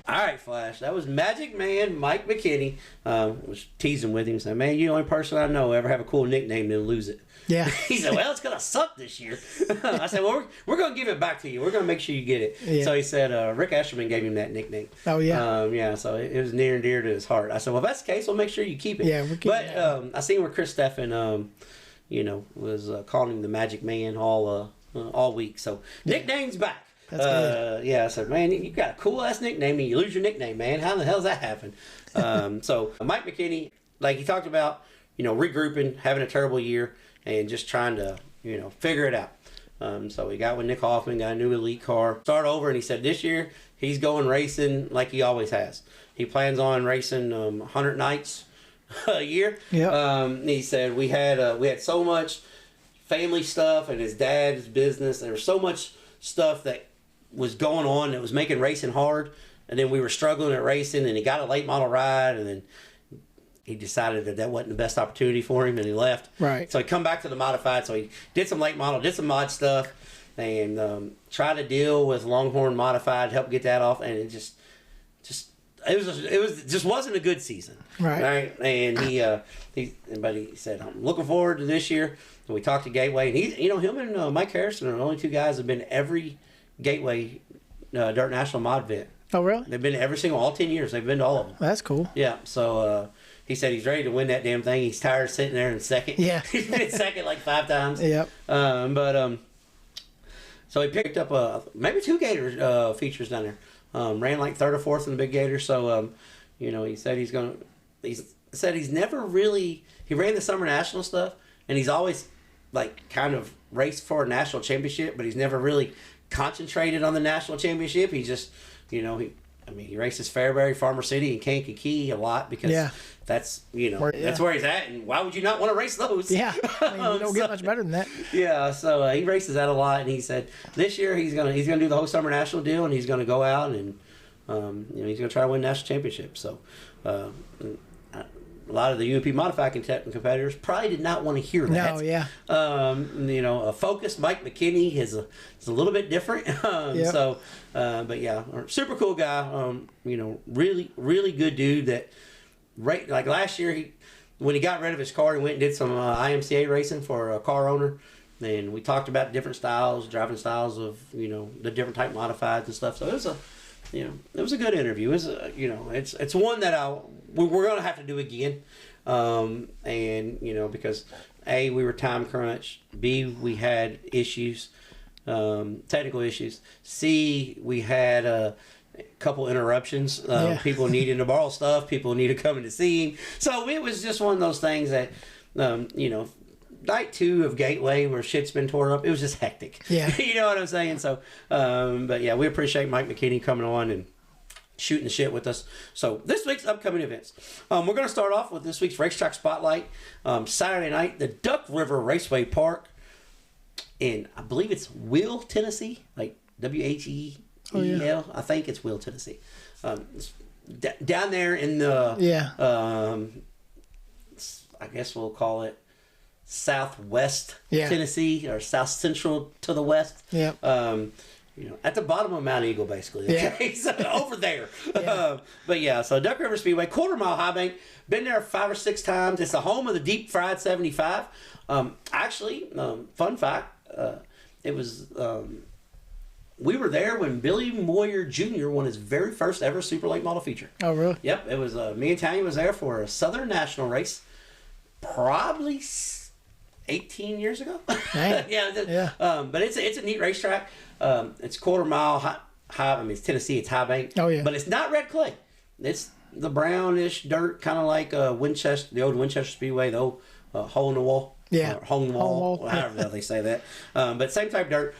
All right, Flash. That was Magic Man Mike McKinney. Was teasing with him. Said, "Man, you're the only person I know ever have a cool nickname and lose it." Yeah. He said, "Well, it's gonna suck this year." I said, "Well, we're gonna give it back to you. We're gonna make sure you get it." Yeah. So he said, Rick Eshelman gave him that nickname. Oh yeah. Yeah. So it was near and dear to his heart. I said, "Well, if that's the case, we'll make sure you keep it." Yeah, we're keeping But it. I seen where Chris Steffen, was calling him the Magic Man all week. So nickname's back. That's good. Yeah, I said, man, you got a cool ass nickname and you lose your nickname, man. How the hell does that happen? So Mike McKinney, like he talked about, regrouping, having a terrible year, and just trying to, figure it out. So he got with Nick Hoffman, got a new elite car, start over, and he said this year he's going racing like he always has. He plans on racing 100 nights a year. Yeah. He said we had so much family stuff and his dad's business, and there was so much stuff that was going on that was making racing hard, and then we were struggling at racing, and he got a late model ride, and then he decided that wasn't the best opportunity for him, and he left. Right. So he come back to the modified. So he did some late model, did some mod stuff, and tried to deal with Longhorn modified, help get that off, and it just wasn't a good season. Right. And he said, I'm looking forward to this year. And we talked to Gateway, and him and Mike Harrison are the only two guys that have been every Gateway Dirt National Mod event. Oh really? They've been all 10 years. They've been to all of them. That's cool. Yeah. So he said he's ready to win that damn thing. He's tired of sitting there in second. Yeah. He's been second like 5 times. Yep. So he picked up maybe 2 Gator features down there. Ran like 3rd or 4th in the big Gator. So he said he's never really, he ran the summer national stuff, and he's always like kind of raced for a national championship, but he's never really concentrated on the national championship. He just, he races Fairbury, Farmer City, and Kankakee a lot because that's that's where he's at, and why would you not want to race those? Yeah, you don't get much better than that. Yeah, so he races that a lot, and he said this year he's gonna do the whole summer national deal, and he's gonna go out and he's gonna try to win national championship. So a lot of the UP modified competitors probably did not want to hear that. No, yeah. A focused Mike McKinney is a little bit different. Yep. So, but yeah, super cool guy. Really, really good dude. That like last year, when he got rid of his car, he went and did some IMCA racing for a car owner. And we talked about different driving styles of the different type modifieds and stuff. So it was a good interview. It was it's one that we're gonna have to do again, because A, we were time crunched. B, we had issues, technical issues. C, we had a couple interruptions. People needing to borrow stuff. People needed to come in to see him. So it was just one of those things that night 2 of Gateway where shit's been tore up, it was just hectic. Yeah. You know what I'm saying? So, but yeah, we appreciate Mike McKinney coming on and shooting the shit with us. So this week's upcoming events. We're going to start off with this week's Racetrack Spotlight. Saturday night, the Duck River Raceway Park in, I believe it's Will, Tennessee, like Wheel. Oh, yeah. I think it's Will, Tennessee. Down there in the, I guess we'll call it Southwest Tennessee, or South Central to the west. Yep. At the bottom of Mount Eagle, basically. Okay, so over there. So Duck River Speedway, 1/4 mile high bank. Been there 5 or 6 times. It's the home of the deep fried 75. Fun fact, it was we were there when Billy Moyer Jr. won his very first ever Super Late Model feature. Oh, really? Yep, it was me and Tanya was there for a Southern National race, probably 18 years ago. But it's a neat racetrack. It's 1/4 mile high. I mean, it's Tennessee. It's high bank. Oh yeah. But it's not red clay. It's the brownish dirt, kind of like Winchester, the old Winchester Speedway, the old hole in the wall. Yeah. Hole in the wall. However the hell they say that. But same type dirt.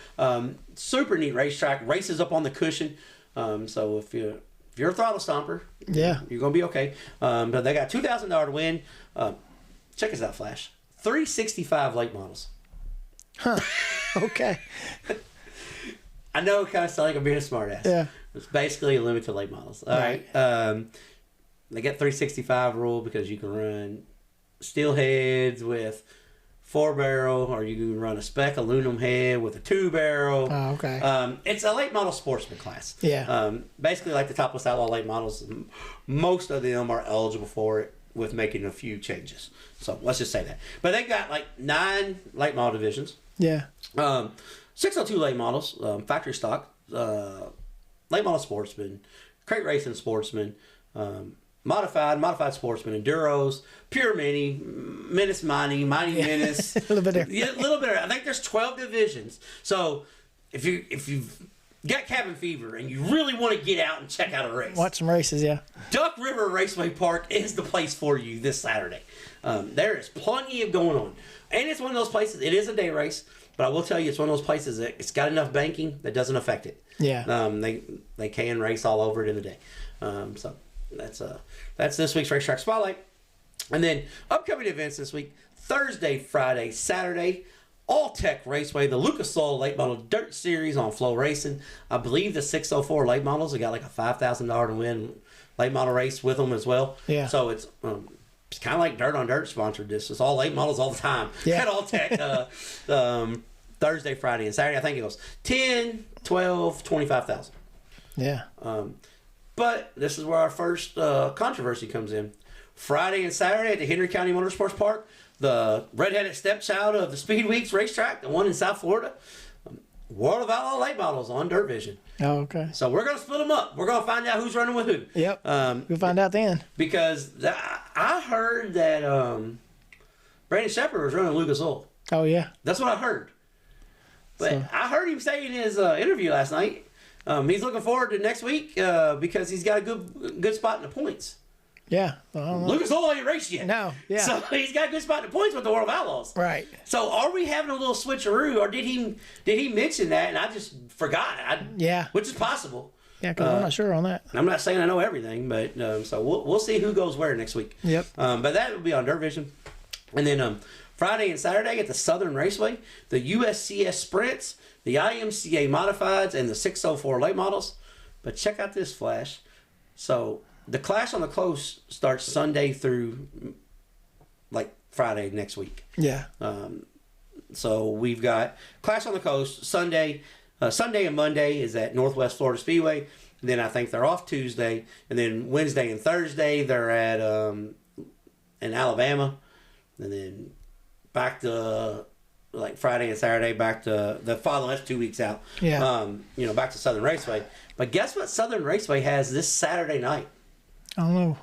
Super neat racetrack. Races up on the cushion. So if you're a throttle stomper, you're gonna be okay. But they got $2,000 to win. Check us out, Flash. 365 late models. Huh. Okay. I know it kind of sounds like I'm being a smartass. Yeah. It's basically a limited late models. All right. They got 365 rule because you can run steel heads with 4-barrel, or you can run a spec aluminum head with a 2-barrel. Oh, okay. It's a late model sportsman class. Yeah. Basically, like the topless outlaw late models, most of them are eligible for it with making a few changes. So let's just say that. But they got like 9 late model divisions. Yeah. 602 late models, factory stock, late model sportsman, crate racing sportsman, modified sportsman, enduros, pure mini, menace mining menace. A little bit of Yeah, a little bit. I think there's 12 divisions. So if you've got cabin fever and you really want to get out and check out a race, watch some races. Yeah. Duck River Raceway Park is the place for you this Saturday. There is plenty of going on, and it's one of those places. It is a day race, but I will tell you, it's one of those places that it's got enough banking that doesn't affect it. Yeah. They can race all over it in the day. So that's this week's Racetrack Spotlight. And then upcoming events this week: Thursday, Friday, Saturday, All Tech Raceway, the Lucas Oil Late Model Dirt Series on Flow Racing. I believe the 604 late models have got like a $5,000 to win late model race with them as well. Yeah. So it's kind of like Dirt on Dirt sponsored this. It's all late models all the time. Yeah. At All Tech. Thursday, Friday, and Saturday. I think it goes 10, 12, 25,000. Yeah. But this is where our first controversy comes in. Friday and Saturday at the Henry County Motorsports Park, the redheaded stepchild of the Speed Weeks racetrack, the one in South Florida, World of Outlaw late models on Dirt Vision. Oh, okay. So we're going to split them up. We're going to find out who's running with who. Yep. We'll find out then. Because I heard that Brandon Shepherd was running Lucas Oil. Oh, yeah. That's what I heard. But So- I heard him say in his interview last night, he's looking forward to next week because he's got a good spot in the points. Yeah. Well, I don't know. Lucas Oil ain't raced yet. No, yeah. So he's got a good spot in the points with the World of Outlaws. Right. So are we having a little switcheroo, or did he mention that and I just forgot? Yeah. Which is possible. Yeah, because I'm not sure on that. I'm not saying I know everything, but so we'll see who goes where next week. Yep. But that will be on Dirt Vision. And then Friday and Saturday at the Southern Raceway, the USCS Sprints, the IMCA Modifieds, and the 604 late models. But check out this flash. So the Clash on the Close starts Sunday through like Friday next week. Yeah. So we've got Clash on the Coast Sunday and Monday is at Northwest Florida Speedway. And then I think they're off Tuesday, and then Wednesday and Thursday they're at in Alabama, and then back to like Friday and Saturday back to the following. That's 2 weeks out. Yeah. Back to Southern Raceway. But guess what? Southern Raceway has this Saturday night I don't know.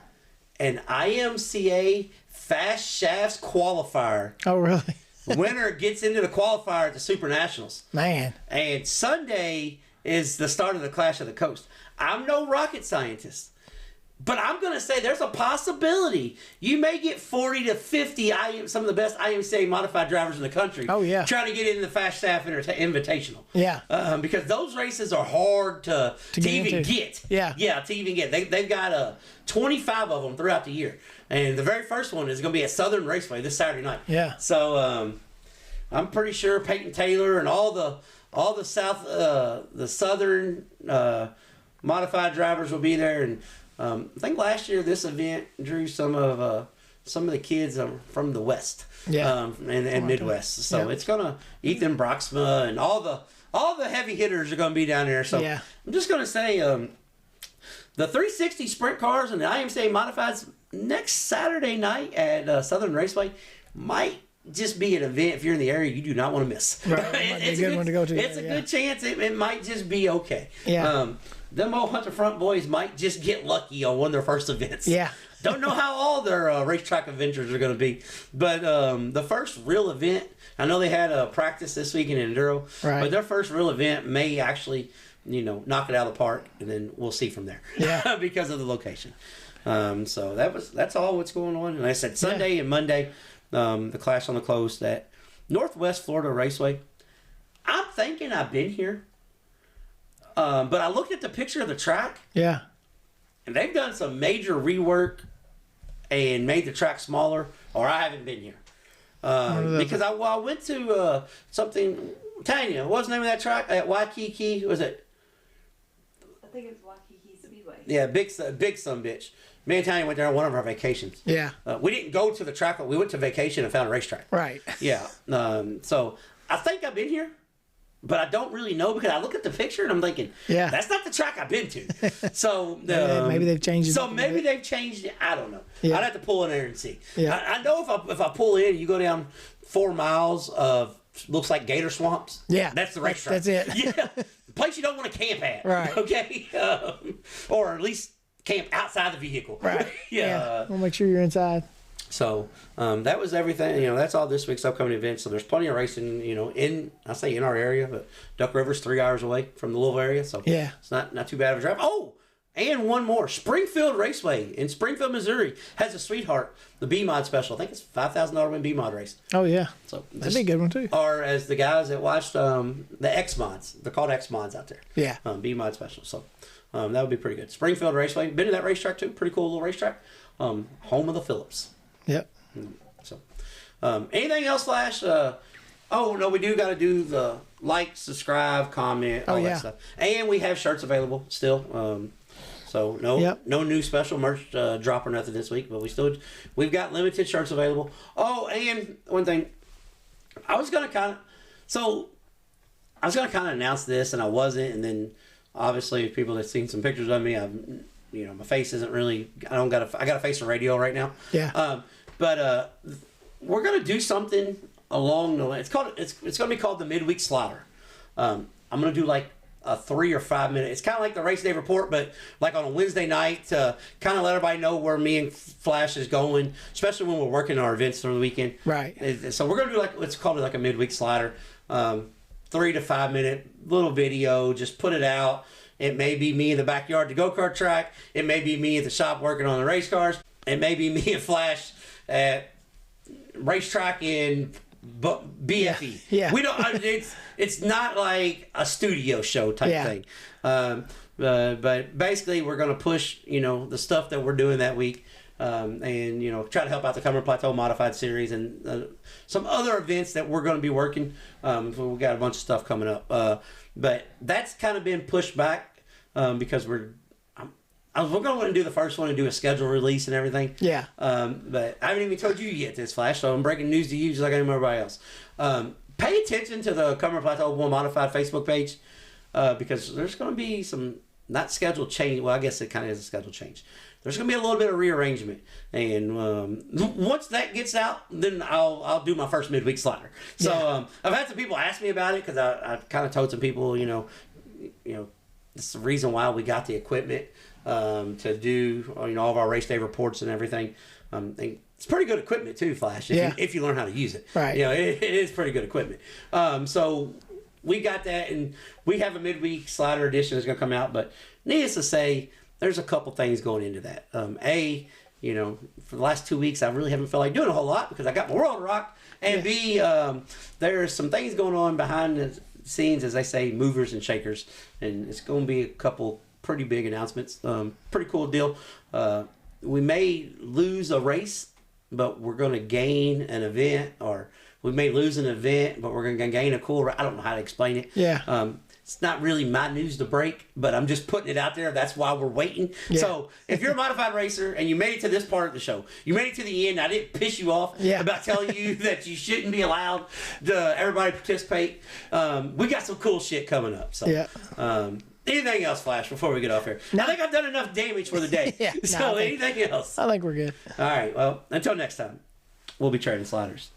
an IMCA Fast Shafts qualifier. Oh, really? Winner gets into the qualifier at the Super Nationals. Man. And Sunday is the start of the Clash of the Coast. I'm no rocket scientist, but I'm going to say there's a possibility you may get 40 to 50 some of the best IMCA modified drivers in the country. Oh, yeah. Trying to get in the Fast Staff Invitational. Yeah. Because those races are hard to even into. get. Yeah. Yeah, to even get. They've got 25 of them throughout the year. And the very first one is going to be at Southern Raceway this Saturday night. Yeah. So I'm pretty sure Peyton Taylor and all the Southern modified drivers will be there. And I think last year this event drew some of the kids from the West, Yeah. and Midwest. So Yeah. it's gonna Ethan Broxma and all the heavy hitters are gonna be down there. So Yeah. I'm just gonna say the 360 sprint cars and the IMCA modifieds next Saturday night at Southern Raceway might just be an event if you're in the area you do not want to miss. Right. It might be a good one to go to. It's a good chance it might just be okay. Yeah. Them old Hunter Front boys might just get lucky on one of their first events. Yeah. Don't know how all their racetrack adventures are going to be. But the first real event, I know they had a practice this week in Enduro, Right. but their first real event may actually, knock it out of the park, and then we'll see from there. Yeah. Because of the location. So that's all what's going on. And like I said, Sunday and Monday, the Clash on the Coast at Northwest Florida Raceway. I'm thinking I've been here. But I looked at the picture of the track, Yeah. and they've done some major rework and made the track smaller, or I haven't been here. Because I went to something, Tanya, what was the name of that track at Waikiki? Was it think it was Waikiki Speedway. Yeah, big son bitch. Me and Tanya went there on one of our vacations. Yeah. We didn't go to the track. We went to vacation and found a racetrack. Right. Yeah. So I think I've been here, but I don't really know because I look at the picture and I'm thinking, yeah, that's not the track I've been to. So maybe they've changed it. So maybe they've changed it. I don't know. Yeah. I'd have to pull in there and see. Yeah. I know if I pull in, you go down 4 miles of looks like gator swamps. Yeah. That's the racetrack. That's it. Yeah. The place you don't want to camp at. Right. Okay. Or at least camp outside the vehicle. Right. Yeah. We'll make sure you're inside. So that was everything. That's all this week's upcoming events. So there's plenty of racing. In our area, but Duck River's 3 hours away from the Louisville area, so yeah, it's not too bad of a drive. Oh, and one more, Springfield Raceway in Springfield, Missouri has a Sweetheart, the B-Mod special. I think it's $5,000 win B-Mod race. Oh yeah, so that'd be a good one too. Or as the guys that watched the X-Mods, they're called X-Mods out there. Yeah, B-Mod special. So that would be pretty good. Springfield Raceway, been to that racetrack too. Pretty cool little racetrack. Home of the Phillips. Yep. So, anything else, Flash? Oh no, we do got to do the like, subscribe, comment, all that stuff, and we have shirts available still. So no new special merch drop or nothing this week, but we've got limited shirts available. Oh, and one thing, I was gonna kind of announce this, and I wasn't, and then obviously people that seen some pictures of me, my face isn't really. I got a face for radio right now. Yeah. But we're gonna do something along the line. It's gonna be called the Midweek Slider. I'm gonna do like a 3 or 5 minute. It's kind of like the race day report, but like on a Wednesday night to kind of let everybody know where me and Flash is going, especially when we're working our events through the weekend. Right. So we're gonna do let's call it like a Midweek Slider, 3 to 5 minute little video. Just put it out. It may be me in the backyard, the go-kart track. It may be me at the shop working on the race cars. It may be me and Flash at racetrack in BFE. Yeah. We don't. It's not like a studio show type thing. But basically, we're going to push the stuff that we're doing that week, and try to help out the Cumberland Plateau Modified Series and some other events that we're going to be working. We got a bunch of stuff coming up, but that's kind of been pushed back because we're going to want to do the first one and do a schedule release and everything. Yeah. But I haven't even told you yet this, Flash, so I'm breaking news to you just like I am everybody else. Pay attention to the Cumberland Plateau Modified Facebook page because there's going to be some, not schedule change. Well, I guess it kind of is a schedule change. There's going to be a little bit of rearrangement. And once that gets out, then I'll do my first midweek slider. So I've had some people ask me about it because I kind of told some people, it's the reason why we got the equipment to do all of our race day reports and everything. And it's pretty good equipment too, Flash, if you learn how to use it. Right. It is pretty good equipment. So we got that, and we have a midweek slider edition that's going to come out. But needless to say, there's a couple things going into that. For the last 2 weeks, I really haven't felt like doing a whole lot because I got my world to rock. And B, there's some things going on behind the scenes, as they say, movers and shakers. And it's going to be a couple pretty big announcements. Pretty cool deal. We may lose a race, but we're going to gain an event, or we may lose an event, but we're going to gain a cool. I don't know how to explain it. Yeah. It's not really my news to break, but I'm just putting it out there. That's why we're waiting. Yeah. So if you're a modified racer and you made it to this part of the show, you made it to the end. I didn't piss you off about telling you that you shouldn't be allowed to everybody participate. We got some cool shit coming up. So anything else, Flash, before we get off here? No. I think I've done enough damage for the day. Anything else? I think we're good. All right. Well, until next time, we'll be trading sliders.